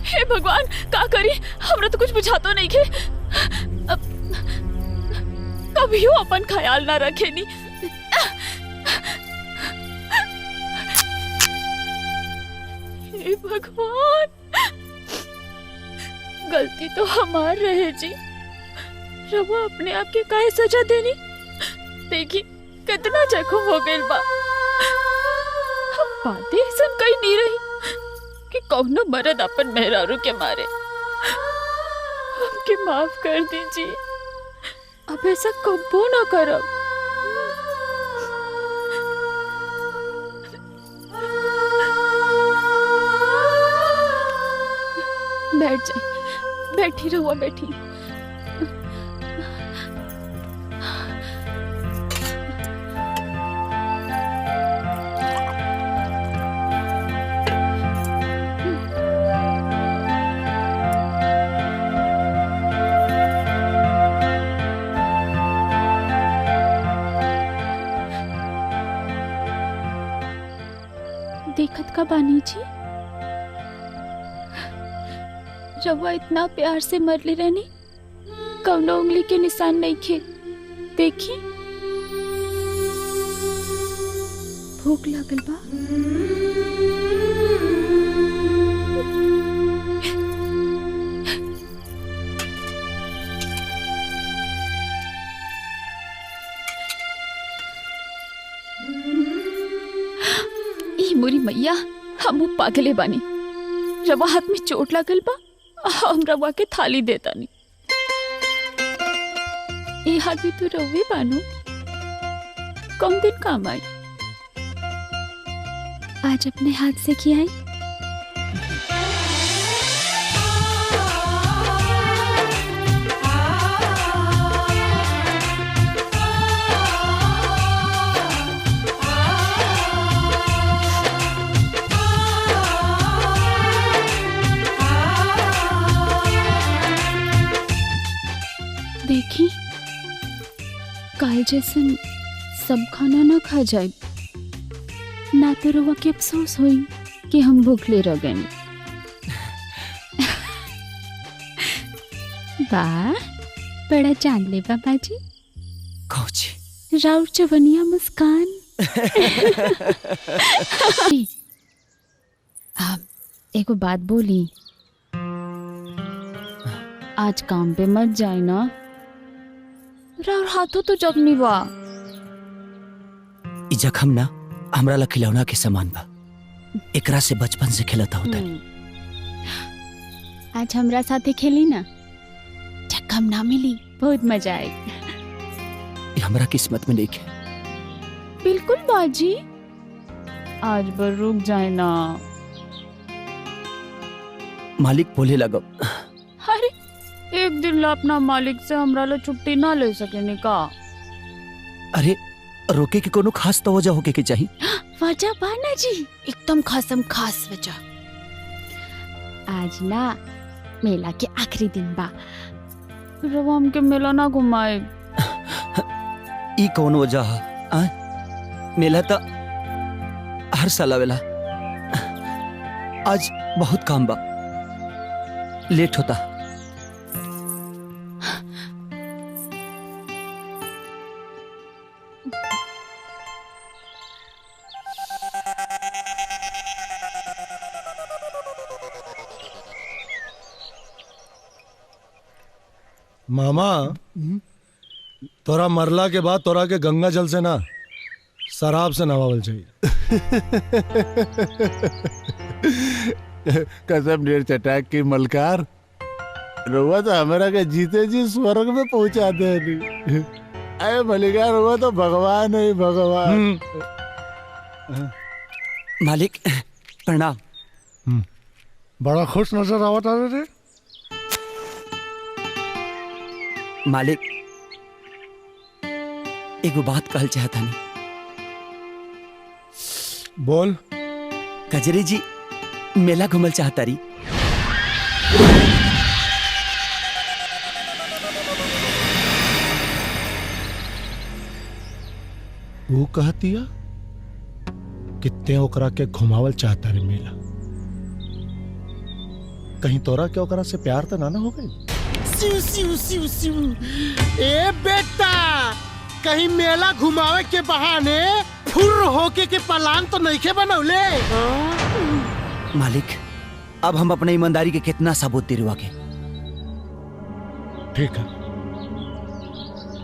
हे भगवान का करी, हमरा तो कुछ बुझातो नहीं के। कभियो अपन ख्याल ना रखे नी। हे भगवान, गलती तो हमार रहे जी। रवा अपने आप के काहे सजा देनी। देखी कितना जख्म हो गइल बा। बातें ऐसा कहीं नहीं रही कि कौनो मर्द अपन मेहरारू के मारे। हमके माफ कर दीजिए, अब ऐसा कबो ना करब। बैठ जाए, बैठी रहुआ बैठी। देखत का बानी जी, रवा इतना प्यार से मरले रहनी, कौनो उंगली के निशान नहीं खे। देखी भूख लागल बा। मोरी मैया हम पागले बानी। रवा हाथ में चोट लागल बा, हम रवा के थाली देता नहीं। ये हाथ भी तो रवे बानू, कम दिन काम आई। आज अपने हाथ से खियाई। देखी काल जैसन सब खाना ना खा जाए ना, तो रवा के अफसोस होई कि हम भूखले रह गए। वाह बड़ा जान ले बाबा जी। कौची राउर चवनिया मुस्कान। एगो बात बोली, आज काम पे मत जाए ना। राउर हाथों तो जख्मी बा। ई जख्म ना हमरा ला खिलौना के समान बा। एकरा से बचपन से खेलता होता। आज हमरा साथे खेली ना, जख्म ना मिली, बहुत मजा आएगी। हमरा किस्मत में नहीं है। बिल्कुल बाजी, आज बर रुक जाए ना। मालिक बोले लगो। अरे एक दिन ला अपना मालिक से हमरा ला छुट्टी ना ले सके का। अरे रोके के कोनो खास तो वजह होके के चाहिए। वजह बाना जी, एकदम खासम खास वजह। आज ना मेला के आखिरी दिन बा, रवा हमके मेला ना घुमाए। ई कौन वजह है? मेला तो हर साल आवेला। आज बहुत काम बा, लेट होता। मामा तोरा मरला के बाद तोरा के गंगा जल से ना शराब से नवावल चाहिए। कसम डेढ़ चटाक की मलकार, रुआ तो हमारा के जीते जी स्वर्ग में पहुंचा दे। अरे मलिकार रुआ तो भगवान है, भगवान। मालिक प्रणाम। बड़ा खुश नजर आवत आ रे। मालिक एगो बात कहल चाहता नहीं। बोल। कजरी जी मेला घूमल चाहता रही। वो कहतिया कितने ओकरा के घुमावल चाहता रे मेला। कहीं तोरा के ओकरा से प्यार तो ना हो गई? सिउ सिउ सिउ सिउ। ए बेटा, कहीं मेला घुमावे के बहाने फुर होके के पलान तो नहीं के बनौले? मालिक, अब हम अपने ईमानदारी के कितना सबूत दिलवा के? ठीक है,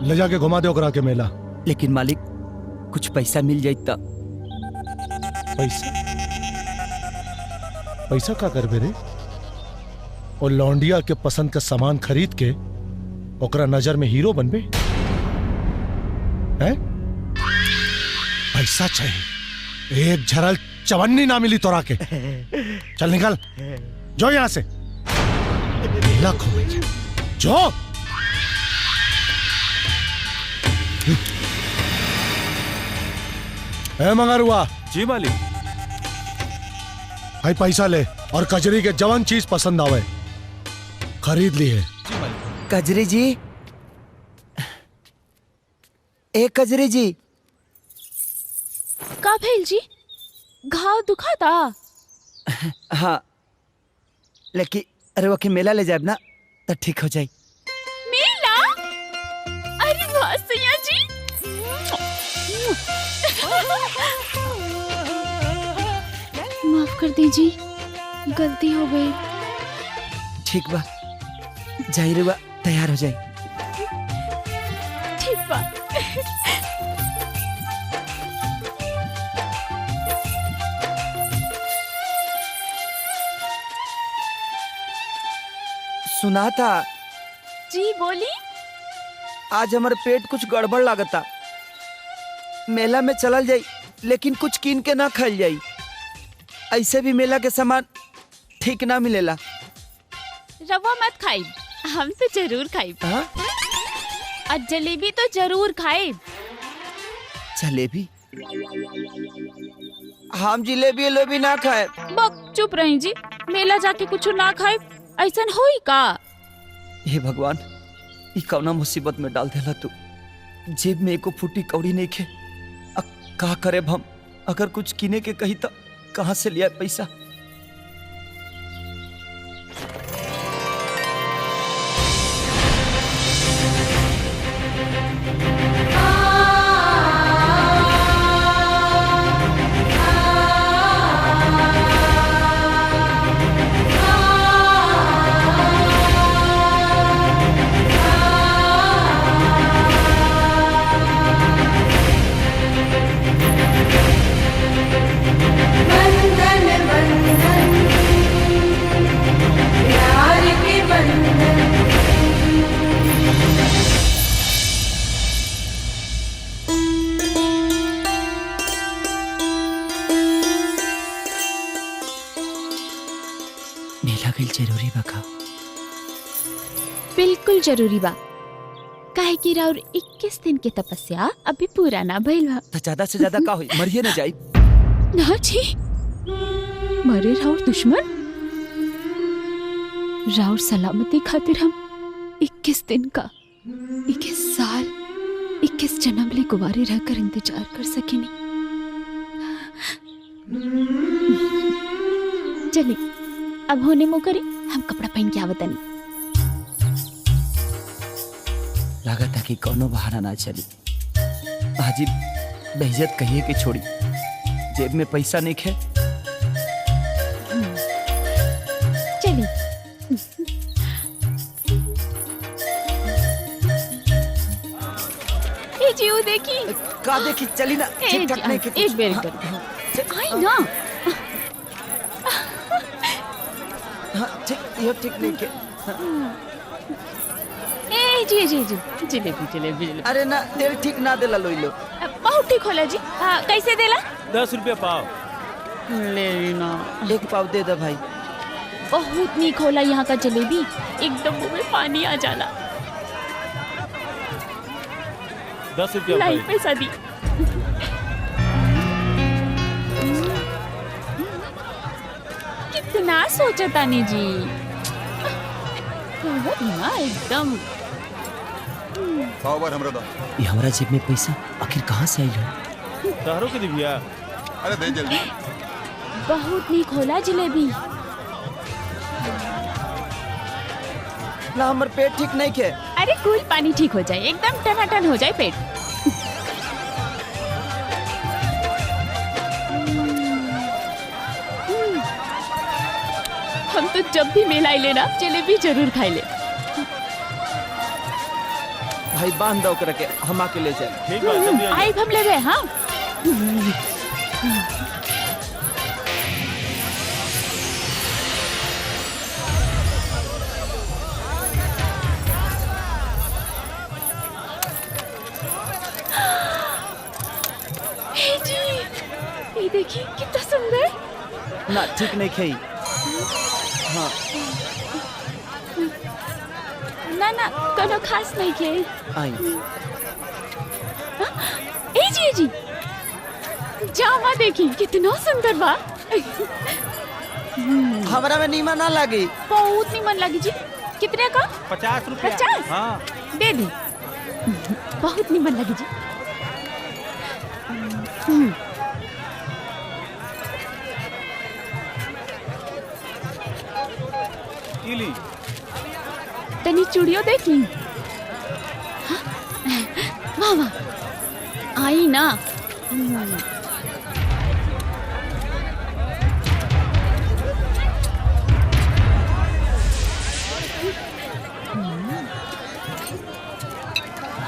ले जाके घुमा दे ओकरा के मेला। लेकिन मालिक, कुछ पैसा मिल जाए तो। पैसा? पैसा का करबे रे? और लौंडिया के पसंद का सामान खरीद के ओकरा नजर में हीरो बनबे हैं? पैसा चाहिए, एक झरल चवन्नी ना मिली तोरा के। चल निकल जो यहां से, जो। ए मंगरुआ। जी मालिक। भाई पैसा ले और कजरी के जवान चीज पसंद आवे खरीद ली है। कजरी जी, एक कजरी जी। का भेल जी? घाव दुखाता? हाँ, लेकिन अरे वो के मेला ले जाए ना तो ठीक हो जाए। मेला? अरे वाह सैया जी। माफ कर दीजिए, गलती हो गई। ठीक बा, जाहिर बा तैयार हो जाए। ठीक बा। सुना था जी, बोली। आज हमारे पेट कुछ गड़बड़ लागता। मेला में चलल जाई, लेकिन कुछ कीन के ना खाई जाई। ऐसे भी मेला के सामान ठीक ना मिलेला। रवा मत खाई, हम तो जरूर खाई। और जलेबी तो जरूर खाई। जलेबी? हम जिलेबी लोबी ना खाए। बक चुप रही जी, मेला जाके कुछ ना खाए ऐसा होई का? हे भगवान, ई कौना मुसीबत में डाल देला तू। जेब में एको फूटी कौड़ी नहीं खे। का करे हम? अगर कुछ किने के कही तो कहाँ से लिया पैसा? जरूरी बा का? बिल्कुल जरूरी बा। काहे कि राउर 21 दिन के तपस्या अभी पूरा ना भइल बा। तो ज्यादा से ज्यादा का होई? मरिए न जाई। ना जी, मरे राउर दुश्मन। राउर सलामती खातिर हम 21 दिन का, 21 साल, 21 जन्म ले कुंवारी रहकर इंतजार कर सकेनी। चले अब होने मो करी, हम कपड़ा पहन के आवतनी। लागत कि कोनो बहाना ना चली। हाजी बेइज्जत कहिए कि छोड़ी, जेब में पैसा नहीं खे। चली ए जी वो देखी। का देखी? चली ना, ठीक ठाक नहीं के। एक बेर कर आई ना। हाँ ठीक, ये ठीक नहीं के। ए जी जी जी जलेबी जलेबी। अरे ना, तेरे ठीक ना देला लोई लो। बहुत ठीक होला जी। कैसे देला? 10 रुपया पाव। ले ना, एक पाव दे दे भाई। बहुत नीक होला यहाँ का जलेबी, एकदम मुंह में पानी आ जाला। 10 रुपया लाई पैसा दी। कितना सोचा तानी जी, ना एकदम। पावर हमरा दा। ये हमरा जेब में पैसा आखिर कहाँ से आई हो? तारो के दिव्या अरे दे जल्दी। बहुत नीक होला जलेबी। ना हमर पेट ठीक नहीं के। अरे कूल पानी ठीक हो जाए, एकदम टनाटन हो जाए पेट। हम तो जब भी मेला आइले ना जलेबी जरूर खाई ले। भाई बांध दो करके हम आके ले जाए। ठीक है जल्दी आ आई हम लेवे। हाँ हे जी, ये देखिए कितना सुंदर। ना ठीक नहीं खाई। हाँ ना ना कोनो खास नहीं के। आई ए जी जामा देखी कितना सुंदर बा। हमारा में नीमा ना लगी। बहुत नीमन लगी जी। कितने का? 50 रुपया। 50? हाँ दे दी। बहुत नीमन लगी जी। इली तनी चूड़ियों देखी। वाह वाह आई ना।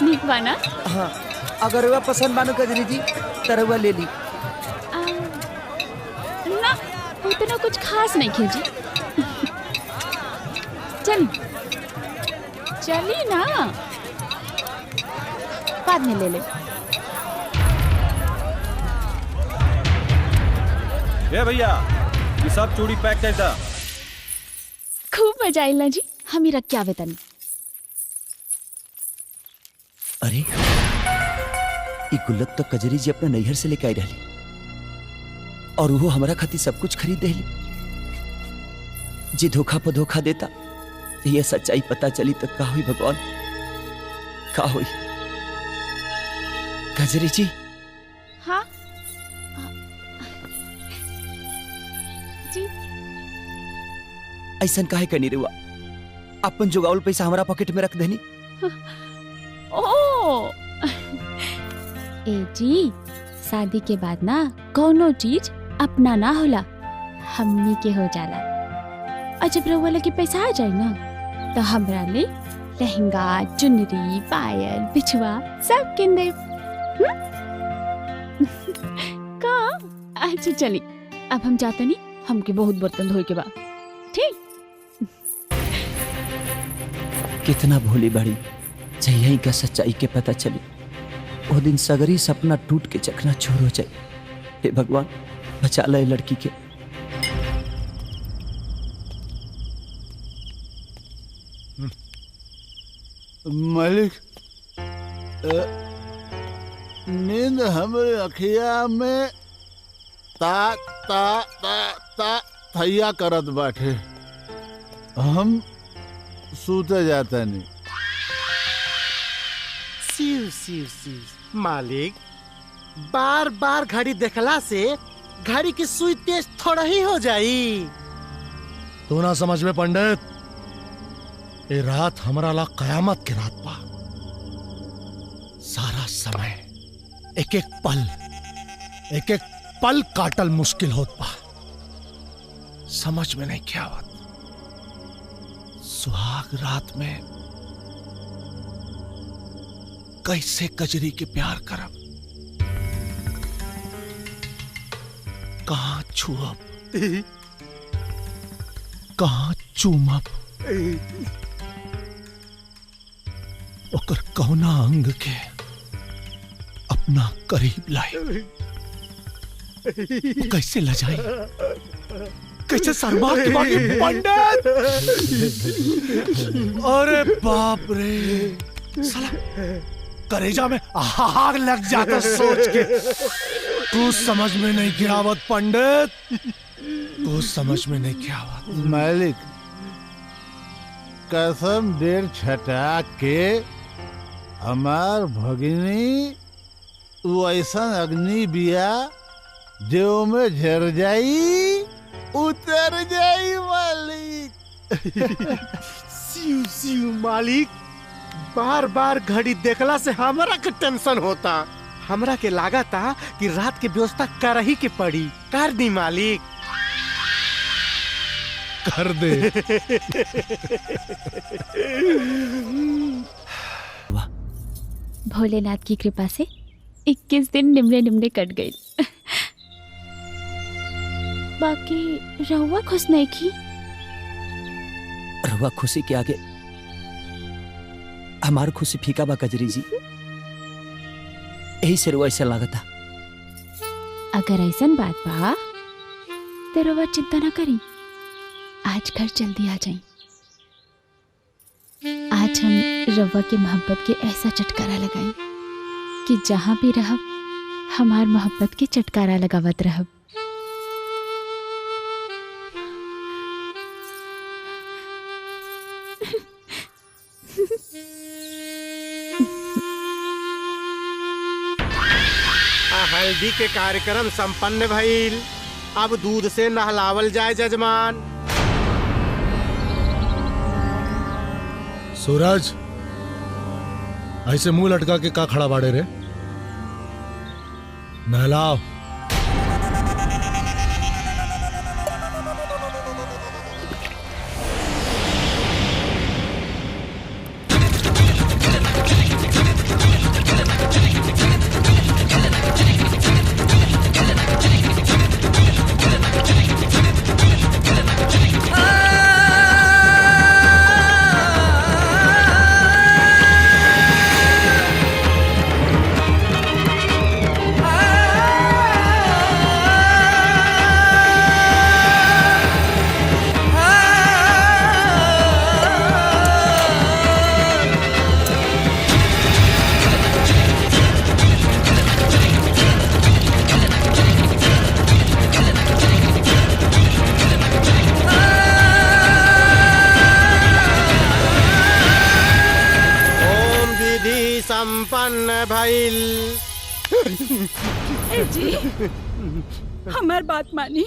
नीक बा ना? हाँ अगर वह पसंद बानो कजरी जी तर वह ले ली। ना उतना कुछ खास नहीं खींची। चली ना, बाद में ले ले। ए भैया ये सब चूड़ी पैक कर दा। खूब मजा आइला जी। हम ही रख के आवे तनी। अरे ये गुल्लक तो कजरी जी अपना नैहर से लेके आई रही और वो हमारा खातिर सब कुछ खरीद देली। जी धोखा पर धोखा देता ये सच्चाई पता चली तो का हुई भगवान, का हुई? कजरी जी। हाँ जी ऐसा काहे करनी रुआ? अपन जुगावल पैसा हमारा पॉकेट में रख देनी। ओ ए जी शादी के बाद ना कोनो चीज अपना ना होला, हमनी के हो जाला। और जब रउआ लगे पैसा आ जाए ना तो हमरा ले लहंगा, चुनरी, पायल, बिछुआ सब किन दे। का? अच्छा चली अब हम जाते नहीं, हमके बहुत बर्तन धोए के बाद। ठीक? कितना भोली बड़ी जही का सच्चाई के पता चली वो दिन सगरी सपना टूट के चकना चूर हो जाए। हे भगवान बचा ले लड़की के। मालिक नींद हमारे अखिया में ता ता ता ता थैया करत बाटे। हम सूते जाता नहीं। सिर सिर सिर मालिक बार बार घड़ी देखला से घड़ी की सुई तेज थोड़ा ही हो जाई। तू ना समझ में पंडित, ये रात हमारा ला कयामत की रात बा। सारा समय एक एक पल काटल मुश्किल होत बा। समझ में नहीं क्या आवत। सुहाग रात में कैसे कजरी के प्यार करब, कहाँ छुअब, कहाँ चूमब, ओकर कौना अंग के अपना करीब लाए, कैसे लजाई, कैसे शर्मा के बाकी पंडित। अरे बाप रे साला करेजा में आग लग जाता सोच के। तू समझ में नहीं क्या आवत पंडित, तू समझ में नहीं क्या आवत। मालिक कसम डेढ़ छटा के हमार भगिनी वो ऐसा अग्नि बिया जो में झर जाई उतर जाई मालिक। सिउ सिउ मालिक, बार बार घड़ी देखला से हमरा के टेंशन होता। हमरा के लागा था कि रात के व्यवस्था कर ही के पड़ी। कर दी मालिक। कर दे। भोलेनाथ की कृपा से 21 दिन निमले निमले कट गए। बाकी रहुआ खुश नहीं की? रहुआ खुशी के आगे हमार खुशी फीका बा कजरी जी। यही से रहुआ ऐसा लागता। अगर ऐसा बात बा तो रहुआ चिंता ना करी, आज घर जल्दी आ जाई। आज हम रवा के मोहब्बत के ऐसा चटकारा लगाई कि जहां भी रहब हमार मोहब्बत के चटकारा लगावत रहब। हल्दी के कार्यक्रम संपन्न भइल। अब दूध से नहलावल जाए जजमान। सूरज, ऐसे मुंह लटका के का खड़ा बाड़े रे? नहलाओ। संपन्न भइल। ए जी, हमार बात मानी।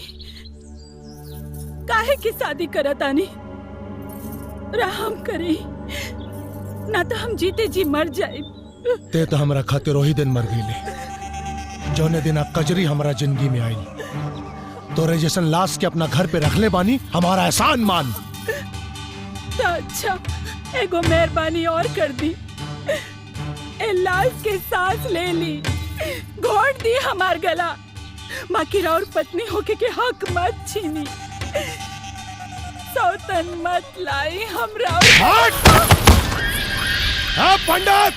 काहे की शादी करत आनी? रहम करी, ना तो हम जीते जी मर जाए। ते तो हमरा खातिर वही दिन मर गईले जौने दिन आप कजरी हमारा जिंदगी में आई। तोरे जैसन लाश के अपना घर पे रख ले बानी, हमारा एहसान मान। तो अच्छा, एगो मेहरबानी और कर दी। ए लाश के सांस ले ली, घोट दी हमार गला। माँ की और पत्नी होके के हक मत छीनी। सौतन मत लाई हमरा। हाँ पंडित,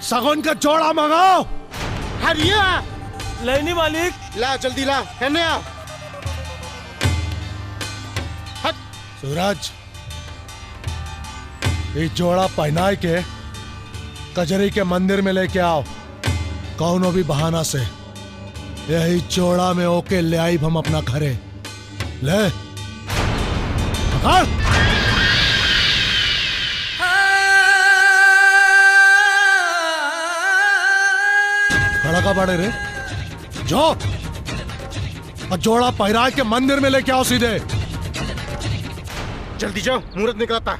सगुन का जोड़ा मंगाओ। हरिया लेनी मालिक। ला जल्दी ला, है ना? सूरज, ये जोड़ा पहनाए के कजरी के मंदिर में लेके आओ। कौनो भी बहाना से यही जोड़ा में ओके ले आई हम अपना घरे। ले खड़ा का बड़े रे, जो और जोड़ा पहराए के मंदिर में लेके आओ सीधे। जल्दी जाओ, मुहूर्त निकलता।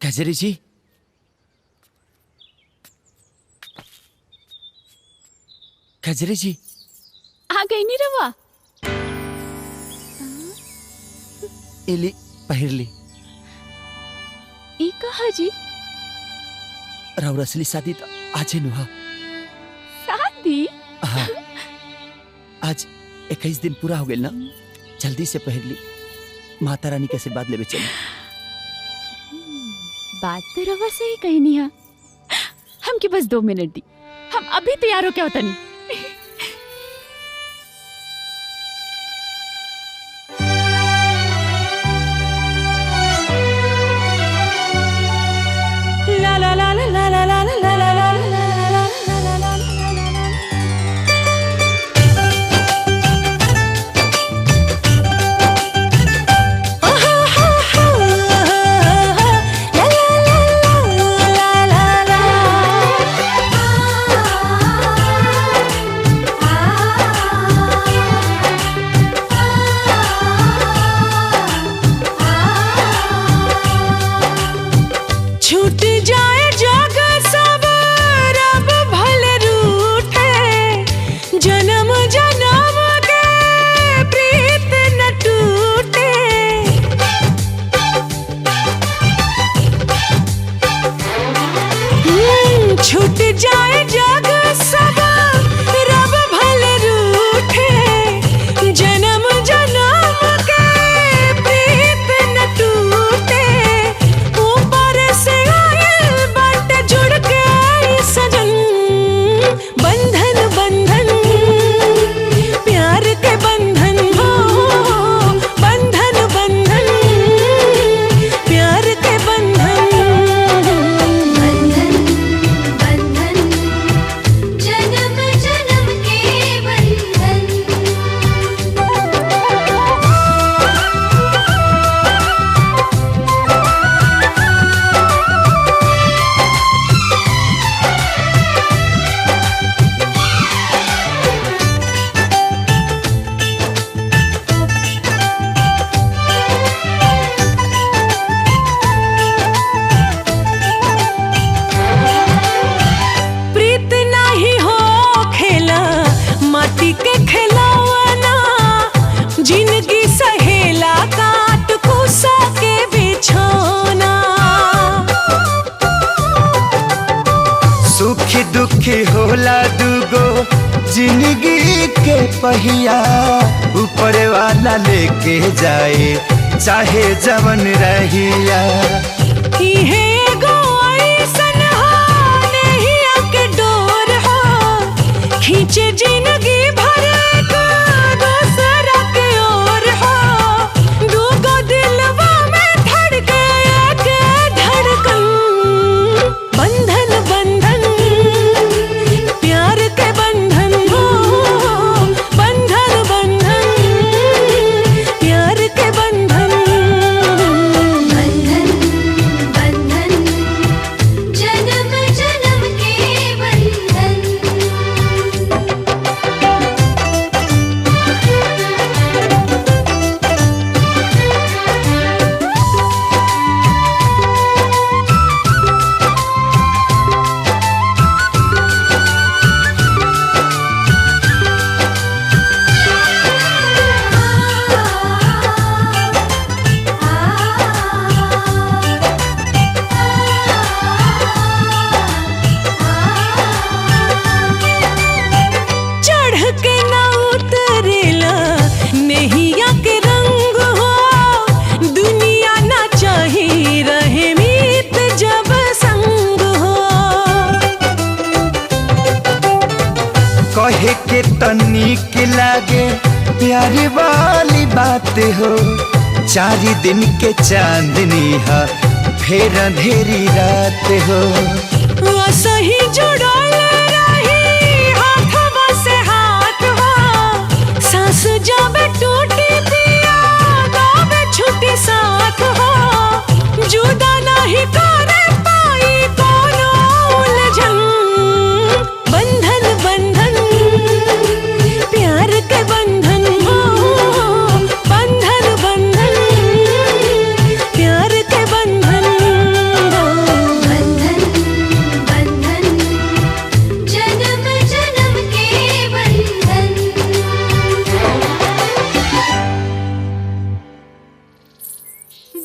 कजरी जी, कजरी जी आ गई नी रवा। एली पहिरली। ई कहा जी? राउर असली शादी तो आज ही नुहा। शादी? हाँ, आज 21 दिन पूरा हो गए ना। जल्दी से पहिरली, माता रानी के आशीर्वाद लेवे चली। बात तो रवा से ही कही नहीं है। हमके बस 2 मिनट दी, हम अभी तैयार हो क्या होता नहीं। ला ला ला ला ला ला ला ला ला ला ला। जिंदगी के पहिया ऊपर वाला लेके जाए चाहे जवन रहिया। इहे एगो ऐसन हो नहिया के डोर हो खींचे जिंदगी भर का दूसरा के ओर हो दूगो दिलवा में धड़के एक धड़कन बंधन बंधन प्यार के बंधन हो बंधन बंधन प्यार के बंधन बंधन बंधन जन्म जन्म के बंधन। चढ़ के ना उतरेला नैया के रंग हो दुनिया ना चाही रहे मीत जब संग हो। कहे के तनिक लागे प्यारी वाली बात हो 4 दिन के चांदनी है फिर अंधेरी रात हो। सही जुड़ल रही हाथवा से हाथ हो सांस जब टूटी दिया तब छूटी साथ हो जुदा नहीं करे पाई कोनो उलझन बंधन बंधन प्यार के बंधन हो बंधन बंधन प्यार के बंधन बंधन बंधन जन्म जन्म के बंधन।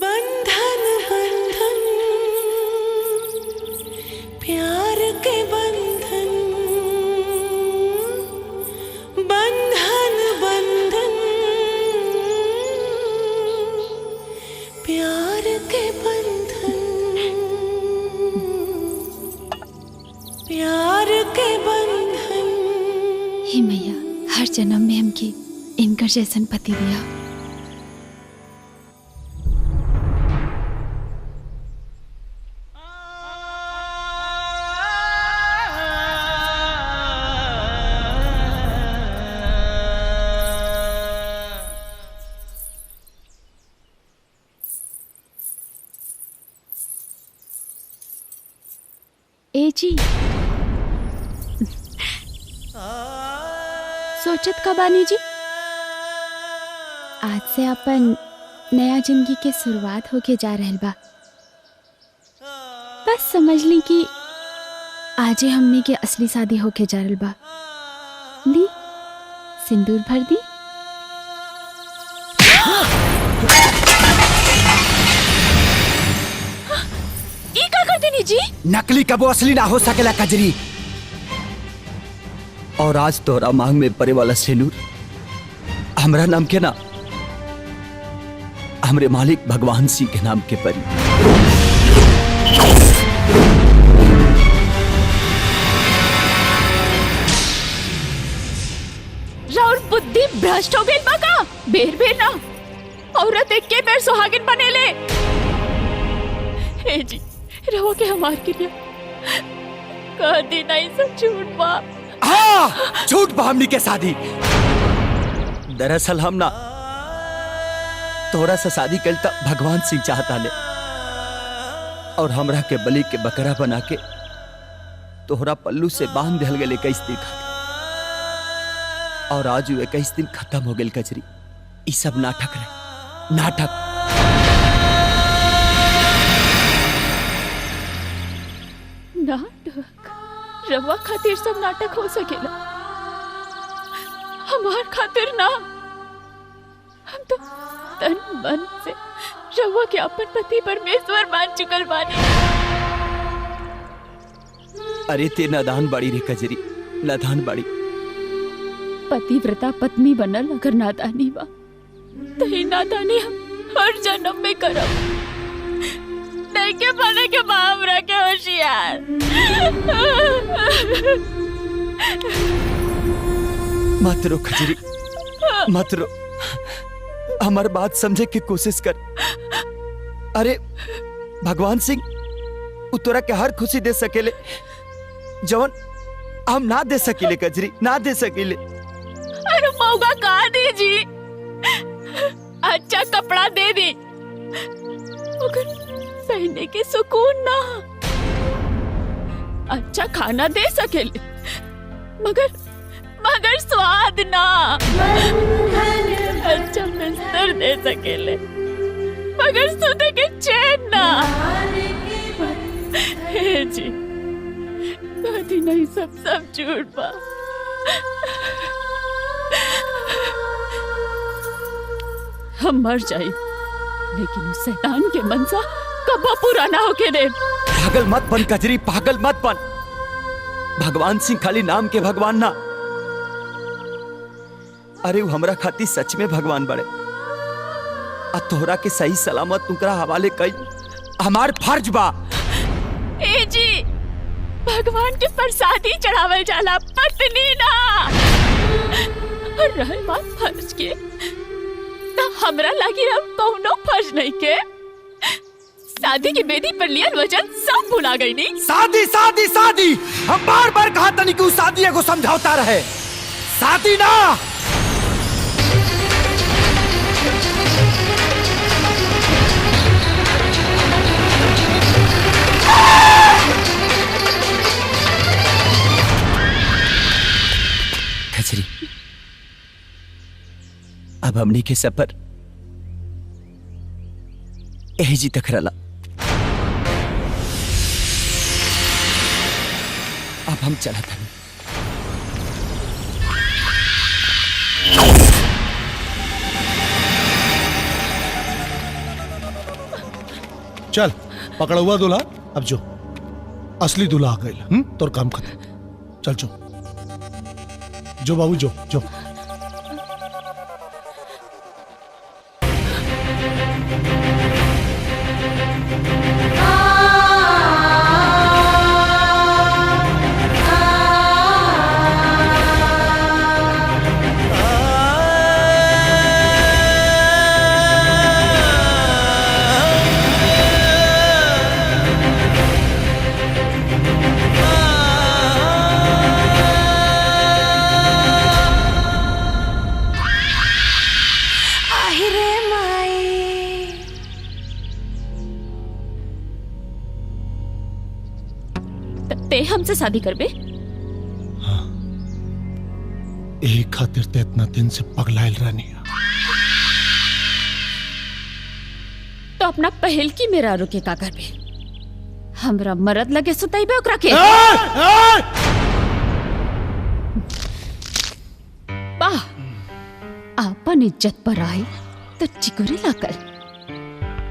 बंधन बंधन प्यार के बंधन बंधन बंधन प्यार के बंधन प्यार के बंधन। हे मैया हर जन्म में हमके इनकर जैसन पति दिया। ए जी सोचत का बानी जी आज से अपन नया जिंदगी के शुरुआत होके जा रहल बा। बस समझ ली कि आजे हमने के असली शादी होके जा रहल बा। ली सिंदूर भर दी। ई का कर देनी जी? नकली कबो असली ना हो सकेला कजरी। और आज तोरा मांग में परे वाला सिंदूर हमरा नाम के ना हमरे मालिक भगवान सिंह के नाम के परी। राउर बुद्धि भ्रष्ट हो गई बा का? बेर बेर ना औरत एक के बेर सुहागिन बनेले। हे जी रहो के हमार के लिए कह दी नहीं सब झूठ बा। हाँ झूठ बा हमनी के शादी। दरअसल हम ना तोरा से शादी कल तक भगवान सिंह चाहता ले और हमरा के बलि के बकरा बना के तोहरा पल्लू से बांध दिल गए 21 दिन खातिर। और आज 21 दिन खत्म हो गए कजरी। ई सब नाटक रहे नाटक। नाटक रवा खातिर सब नाटक हो सकेला हमार खातिर ना। हम तो तन मन से रवा के अपन पति परमेश्वर मान चुकल बानी। अरे ते नादान बाड़ी रे कजरी नादान बाड़ी। पतिव्रता पत्नी बनल अगर नादानी बा तो ही नादानी हम हर जन्म में करब। नहीं के बने के बाप रखे होशियार। मत रो खजरी, मत रो, हमार बात समझे की कोशिश कर। अरे भगवान सिंह उ तोरा के हर खुशी दे सकेले जवन हम ना दे सकीले कजरी, ना दे सकीले। अरे मौका कहा दीजी, अच्छा कपड़ा दे दी मगर पहने के सुकून ना, अच्छा खाना दे सकेले मगर मगर स्वाद ना, अच्छा बिस्तर दे सकेले मगर सोते के चैन ना। हे जी कभी नहीं, सब झूठ बा। हम मर जाए लेकिन उस शैतान के मनसा कब पूरा ना होके दे। पागल मत बन कजरी, पागल मत बन। भगवान सिंह खाली नाम के भगवान ना, अरे वो हमरा खाती सच में भगवान बड़े। आ तोहरा के सही सलामत तुकरा हवाले कई हमार फर्ज बा। ए जी भगवान के प्रसादी चढ़ावल जाला, पत्नी ना। और रहल बात फर्ज के, तो हमरा लगी हम कौनो फर्ज नहीं के। शादी की बेदी पर लियल वचन सब भुला गई नहीं। शादी शादी शादी, हम बार बार कहा तनी कि शादी को समझौता रहे, शादी ना। खजरी अब हमनी के सफर यही जी तक रला। अब हम चला था। चल पकड़ा हुआ दूल्हा, अब जो असली दूल्हा आ गई। तोर काम खत्म, चल जो बाबू जो। ते हमसे शादी करबे? हाँ, यही खातिर ते इतना दिन से पगलाइल रहनी। तो अपना पहल की मेरा रुके का करबे? हमरा मरद लगे सुताइबे ओकरा के? वाह, आपन इज्जत पर आई तो चिकुरे लाकर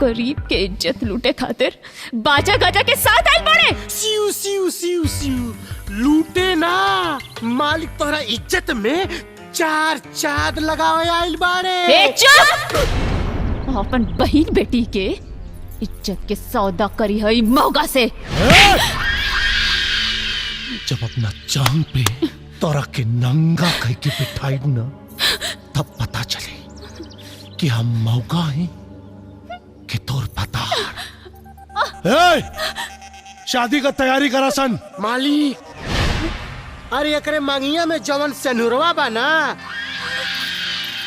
गरीब के इज्जत लूटे खातिर बाजा गाजा के साथ आइल बड़े। सिउ सिउ सिउ सिउ लूटे ना, मालिक तोहरा इज्जत में चार चांद लगावे आइल बाड़े। ए चुप! अपन बहन बेटी के इज्जत के सौदा करी है मौगा से। जब अपना जान पे तोरा के नंगा कह के बिठाई ना, तब पता चले कि हम मौका हैं कि तोर पता। शादी का तैयारी करा सन। मालिक, अरे एकरे मांगिया में जवन सनुरवा बा ना,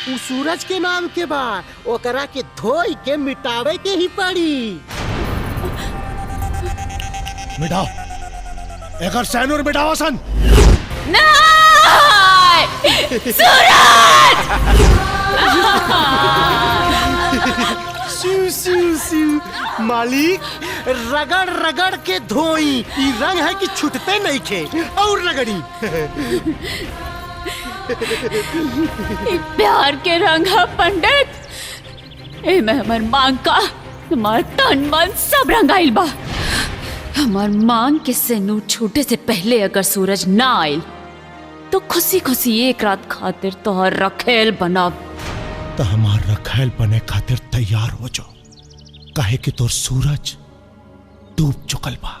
उ सूरज के नाम के बा, ओकरा के धोई के मिटावे के ही पड़ी। मिटाओ, एकर सैनूर मिटाओ सन। सिउ सिउ सिउ मालिक, रगड़ रगड़ के धोई, ई रंग है कि छुटते नहीं खे और रगड़ी। प्यार के रंग है पंडित। ए मैं हमर मांग का हमार तन मन सब रंगाइल बा। हमार मांग के सेनूर छूटे से पहले अगर सूरज ना आइल तो खुशी खुशी एक रात खातिर तोहर रखेल बनाब। तो हमार रखेल बने खातिर तैयार हो जाओ, काहे कि तोर सूरज डूब चुकल बा।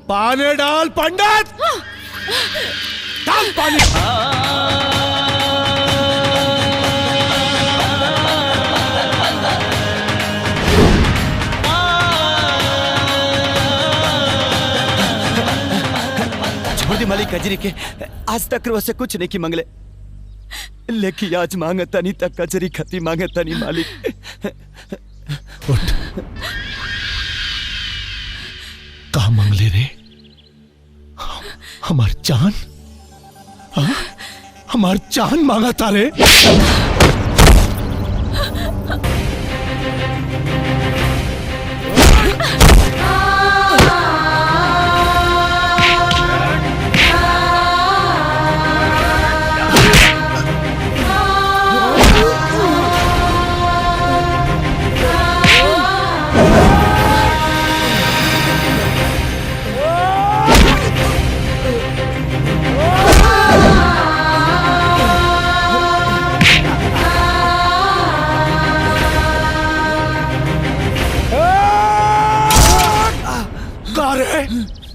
पानी डाल पंडित, डाल पानी। छोड़ दी मालिक कजरी के, आज तक वो से कुछ नहीं की मंगले, लेकिन आज मांगता नहीं तक कजरी खती मांगता नहीं मालिक। उठ, कहा मंगले रे? हमार जान, हमार जान मांगा था रे।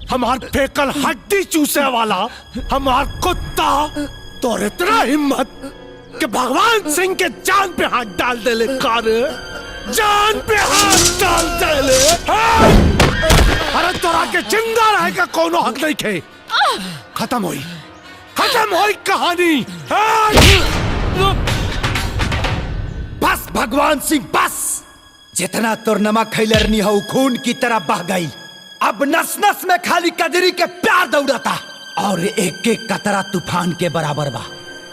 हमार फेकल हड्डी चूसे वाला हमार कुत्ता तो इतना हिम्मत कि भगवान सिंह के जान पे हाथ डाल दे ले। कार जान पे हाथ डाल दे ले। अरे तोरा के जिंदा रहे का कोनो हक नहीं खे। खत्म हुई कहानी। बस भगवान सिंह बस, जितना तोर नमक खैलरनी हो खून की तरह बह गई। अब नस नस में खाली कजरी के प्यार दौड़ता और एक एक कतरा तूफान के बराबर बा।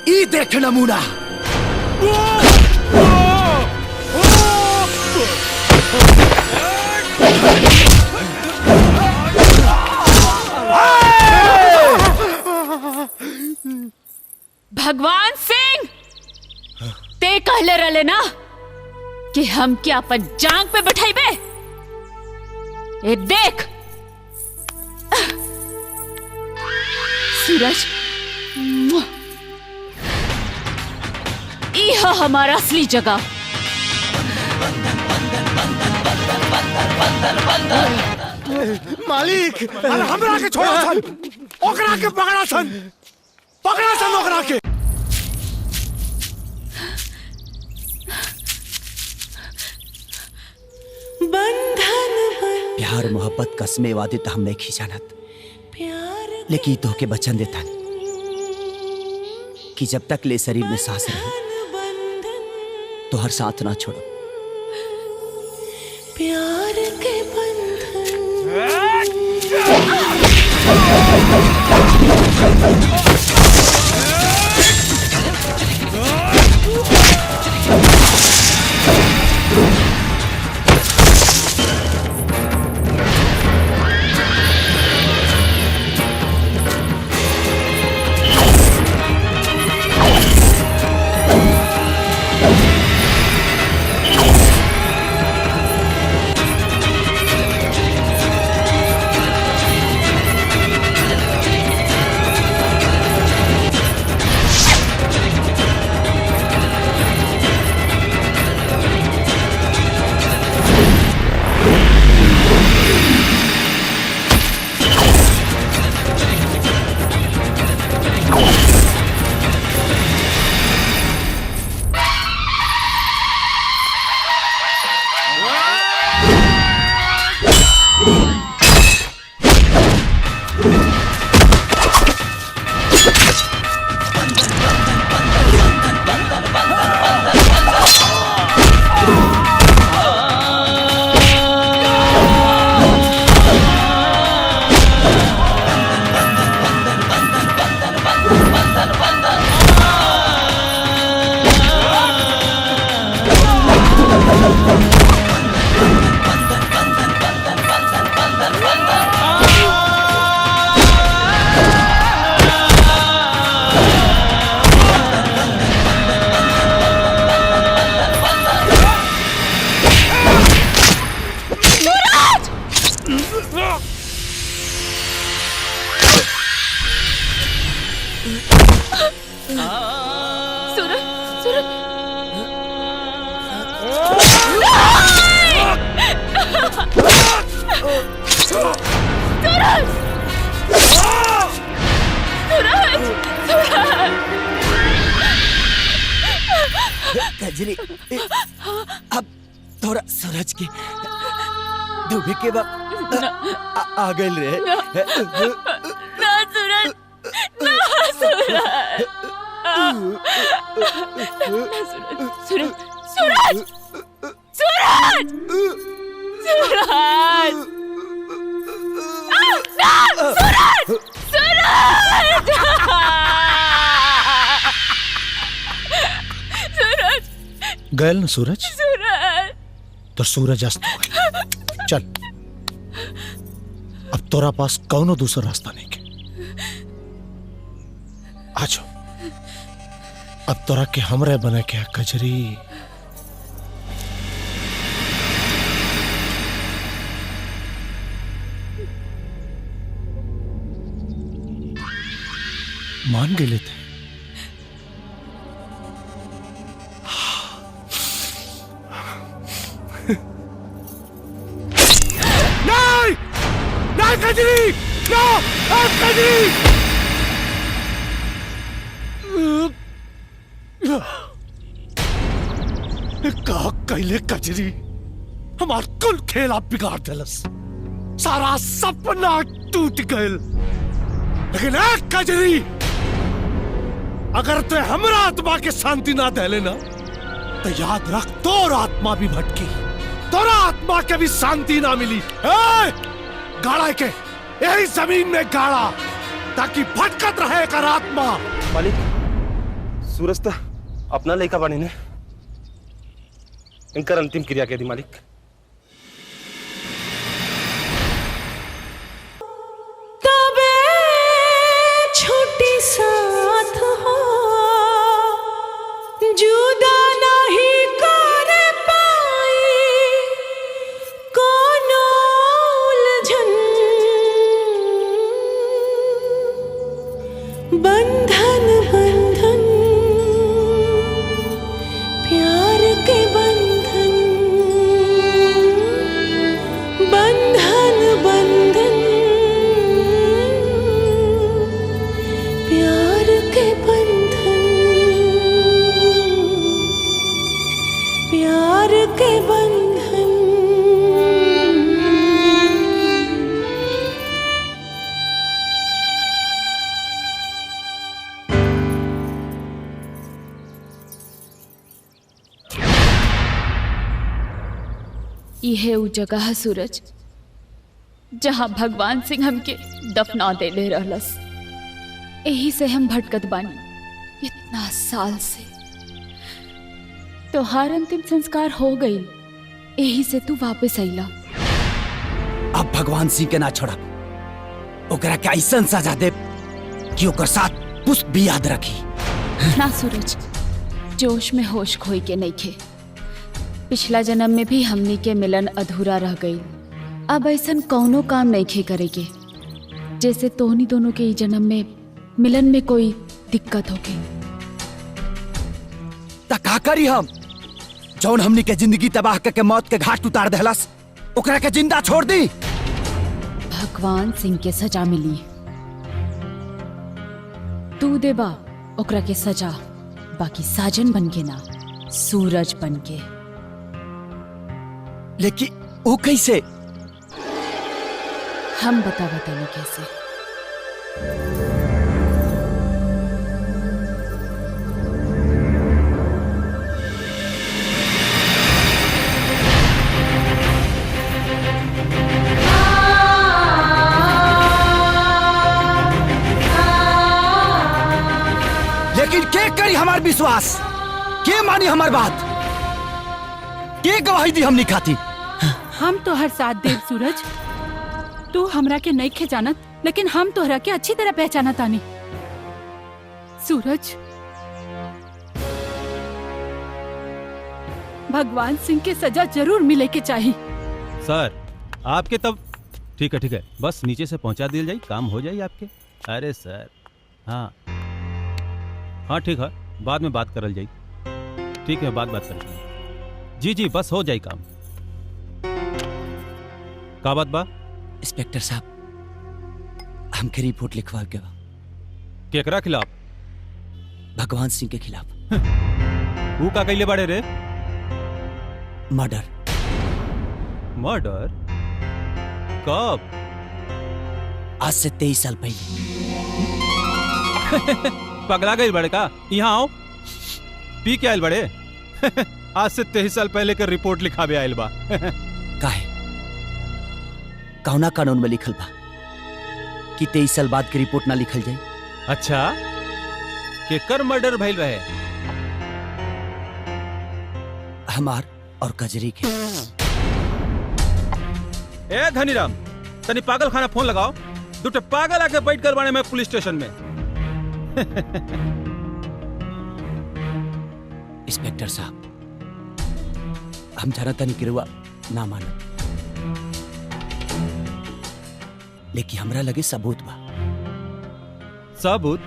ई देख नमूना। भगवान सिंह, ते कहले रले ना कि हम क्या अपन जांग पे बैठाइबे। ए देख सूरज, यह हमारा असली जगह। मालिक, अरे हमरा के छोड़ा सन, ओकरा के पकड़ा सन ओकरा के। प्यार मोहब्बत कसमे वादे तो हम नहीं खींचानत, लेकिन तो के बचन देता कि जब तक ले शरीर में सांस रहे तो हर साथ ना छोड़ो। प्यार के कजरी अब थोड़ा सूरज की डूबे के बाद आ गए रे। ना सूरज, ना सूरज, सूरज, सूरज, सूरज, सूरज, सूरज, सूरज, गए ना सूरज? सूरज, तो सूरज अस्त हो गया। चल, अब तोरा पास कौनो दूसरा रास्ता नहीं के। आजो, अब तोरा के हमरे बने के कजरी। मान गए थे। नहीं, नहीं कजरी, नो, कजरी। का कहले कजरी, हमार कुल खेल आप बिगाड़ दिलस, सारा सपना टूट गयल। लेकिन एक कजरी, अगर तू हमरा आत्मा के शांति ना दे लेना, तो याद रख तोर आत्मा भी भटकी, तोरा आत्मा के भी शांति ना मिली। गाड़ा के यही जमीन में गाड़ा, ताकि भटकत रहे कर आत्मा। मालिक, सूरज तो अपना लड़का बने ने, इनकर अंतिम क्रिया के दी मालिक। तबे छोटी साथ हो, जुदा नहीं कर पाई कोनो उलझन, बंधन बंधन प्यार के बंधन, बंधन बंधन प्यार के बंधन, प्यार के बंधन। यह वो जगह है सूरज, जहाँ भगवान सिंह हमके दफना दे ले रहलस। यही से हम भटकत बानी इतना साल से। तोहार अंतिम संस्कार हो गई, यही से तू वापस आइला। अब भगवान सिंह के ना छोड़ा, ओकरा के ऐसन सजा दे कि ओकर साथ पुष्प भी याद रखी। ना सूरज, जोश में होश खोई के नहीं खे। पिछला जन्म में भी हमनी के मिलन अधूरा रह गई। अब ऐसन कौनो काम नहीं खे करेगे जैसे तोहनी दोनों के ई जन्म में मिलन में कोई दिक्कत होके। ता का करी हम, जौन हमनी के जिंदगी तबाह करके मौत के घाट उतार देहलस, ओकरा के जिंदा छोड़ दी। भगवान सिंह के सजा मिली, तू देबा ओकरा के सजा, बाकी साजन बन के ना, सूरज बन के। लेकिन वो कैसे? हम बताने कैसे। लेकिन के करी हमार विश्वास, के मानी हमार बात, के गवाही दी हमनी खाती। हम तो हर साथ देव सूरज, तू हमरा के नहीं खे जानत, लेकिन हम तोहरा के अच्छी तरह पहचानत आनी। सूरज, भगवान सिंह के सजा जरूर मिले के चाहिए। सर आपके तब ठीक है, बस नीचे से पहुंचा दिया जाए, काम हो जाए आपके। अरे सर हाँ ठीक है, बाद में बात करल जाए। ठीक है, बात कर। जी बस हो जाए काम। का बात बा? इंस्पेक्टर साहब, हमके रिपोर्ट लिखवा के बा। केकरा खिलाफ? भगवान सिंह के खिलाफ। वो का कइले बाड़े रे? मर्डर। मर्डर? कब? आज से 23 साल पहले। पगला गई बड़े का? यहाँ आओ, पी के आयल बड़े। आज से 23 साल पहले के रिपोर्ट लिखावे आयल बा। काहे? कौना कानून में लिखल बा कि 23 साल बाद की रिपोर्ट ना लिखल जाए? अच्छा, केकर मर्डर भइल रहे? हमार और कजरी के। ए धनीराम, तनी पागल खाना फोन लगाओ। दूटे पागल आके बैठ कर बाने में पुलिस स्टेशन में। इंस्पेक्टर साहब, हम जाना तनी गिरुआ ना माना, लेकिन हमरा लगे सबूत बा। सबूत?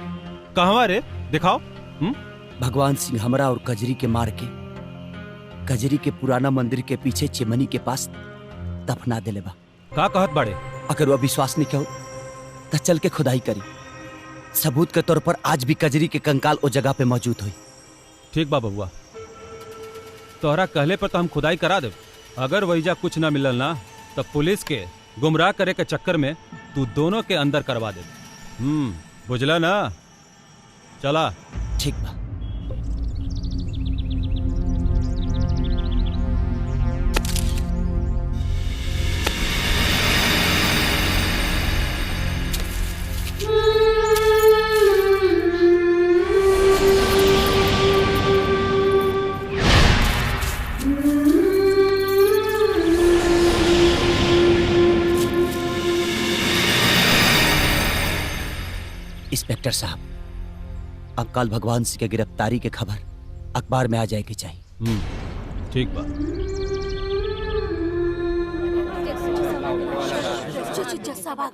कहवा रे? दिखाओ। भगवान सिंह हमरा और कजरी के मार के कजरी के पुराना मंदिर के पीछे चिमनी के पास दफना देले बा। का कहत बाड़े? अगर वो विश्वास नहीं कहो तो चल के खुदाई करी। सबूत के तौर पर आज भी कजरी के कंकाल ओ जगह पे मौजूद हुई। ठीक बा बबुआ, तोहरा कहले पर तो हम खुदाई करा दे। अगर वहीजा कुछ ना मिलल ना तो पुलिस के गुमराह करे के चक्कर में तू दोनों के अंदर करवा दे। बुझला ना? चला। ठीक बा। इंस्पेक्टर साहब, अब कल भगवान सिंह की गिरफ्तारी की खबर अखबार में आ जाएगी चाहिए। ठीक बा।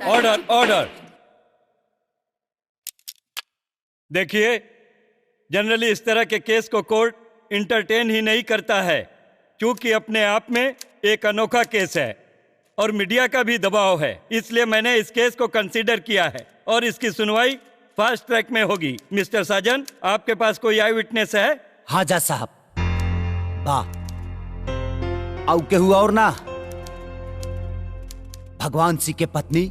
Order, order. देखिए, जनरली इस तरह के केस को कोर्ट इंटरटेन ही नहीं करता है, क्योंकि अपने आप में एक अनोखा केस है और मीडिया का भी दबाव है। इसलिए मैंने इस केस को कंसीडर किया है और इसकी सुनवाई फास्ट ट्रैक में होगी। मिस्टर साजन, आपके पास कोई आई विटनेस है? हाँ जज साहब, आउ के हुआ और ना, भगवान सिंह के पत्नी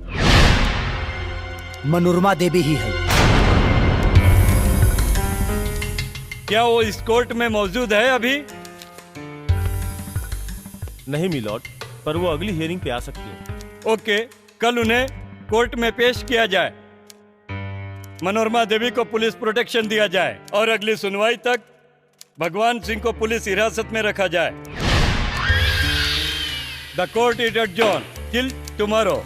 मनोरमा देवी ही है। क्या वो इस कोर्ट में मौजूद है अभी? नहीं मिलॉर्ड, पर वो अगली हियरिंग पे आ सकती है। ओके, कल उन्हें कोर्ट में पेश किया जाए। मनोरमा देवी को पुलिस प्रोटेक्शन दिया जाए और अगली सुनवाई तक भगवान सिंह को पुलिस हिरासत में रखा जाए। The court is adjourn till tomorrow.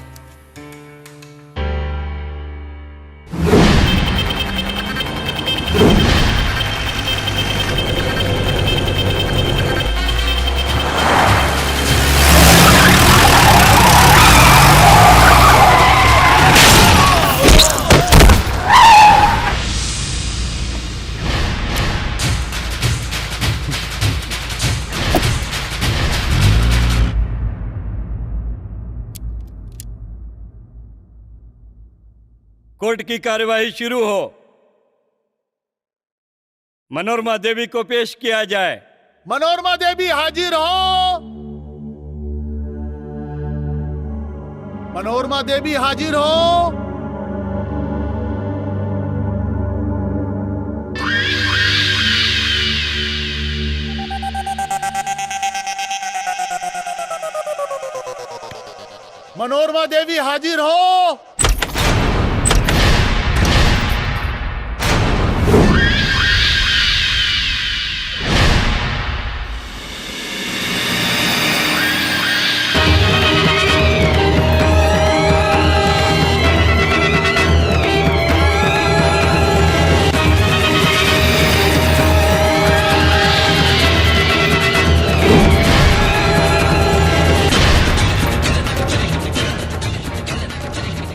Court की कार्यवाही शुरू हो। मनोरमा देवी को पेश किया जाए। मनोरमा देवी हाजिर हो। मनोरमा देवी हाजिर हो। मनोरमा देवी हाजिर हो।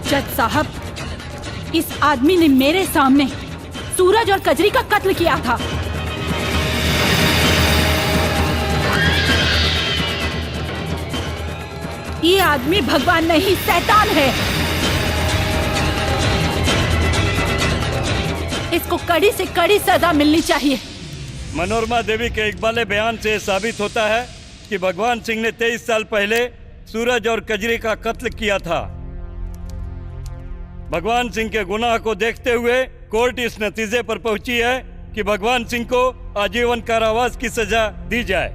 जज साहब, इस आदमी ने मेरे सामने सूरज और कजरी का कत्ल किया था। ये आदमी भगवान नहीं शैतान है। इसको कड़ी से कड़ी सजा मिलनी चाहिए। मनोरमा देवी के इकबाले बयान से साबित होता है कि भगवान सिंह ने 23 साल पहले सूरज और कजरी का कत्ल किया था। भगवान सिंह के गुनाह को देखते हुए कोर्ट इस नतीजे पर पहुंची है कि भगवान सिंह को आजीवन कारावास की सजा दी जाए।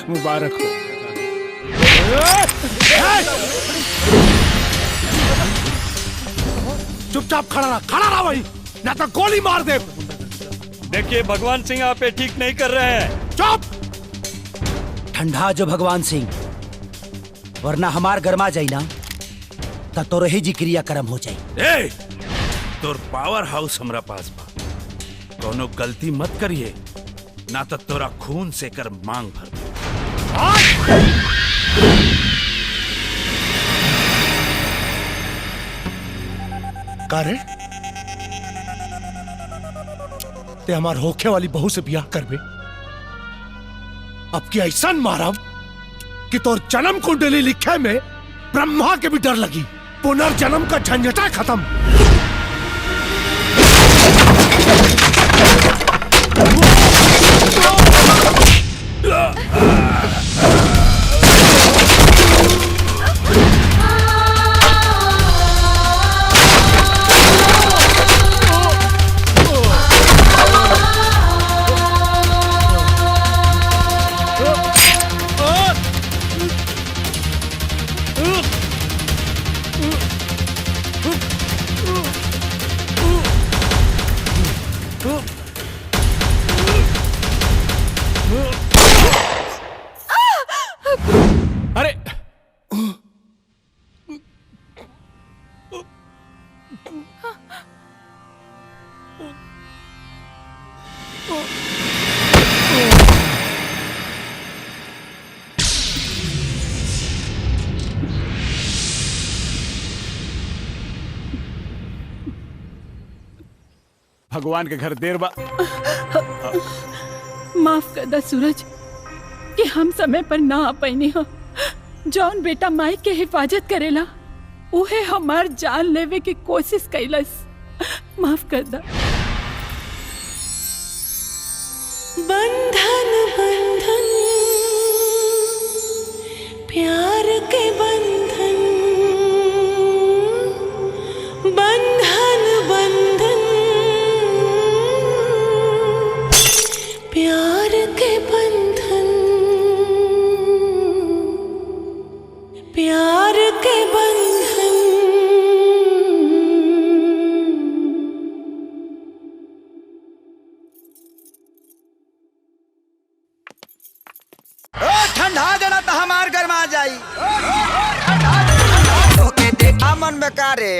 मुबारक हो। चुपचाप खड़ा रहा वही, ना तो गोली मार दे। देखिए भगवान सिंह, आप ये ठीक नहीं कर रहे हैं। चुप। ठंडा जो भगवान सिंह, वरना हमार गरमा जाई ना तो तोर ही जी क्रिया कर्म हो जाई। ए, तोर पावर हाउस हमरा पास बा, कोनो गलती मत करिए ना तो तोरा खून से कर मांग भर दे। का रे? ते हमार होखे वाली बहू से ब्याह करबे? अब की ऐसा मारब कि तोर जन्म कुंडली लिखे में ब्रह्मा के भी डर लगी। पुनर्जन्म का झंझटा खत्म। अरे भगवान के घर देर बा। माफ कर दा सूरज कि हम समय पर ना आ पैनी हो। जौन बेटा माई के हिफाजत करेला उहे हमार जान लेवे की कोशिश कैलस। माफ कर दा। बंधन बंधन प्यार के बंधन, बंधन बंधन प्यार के बंधन, प्यार के बंधन। ठंडा देना तो हमार गरमा जाई। ओके देखा मन में का रे।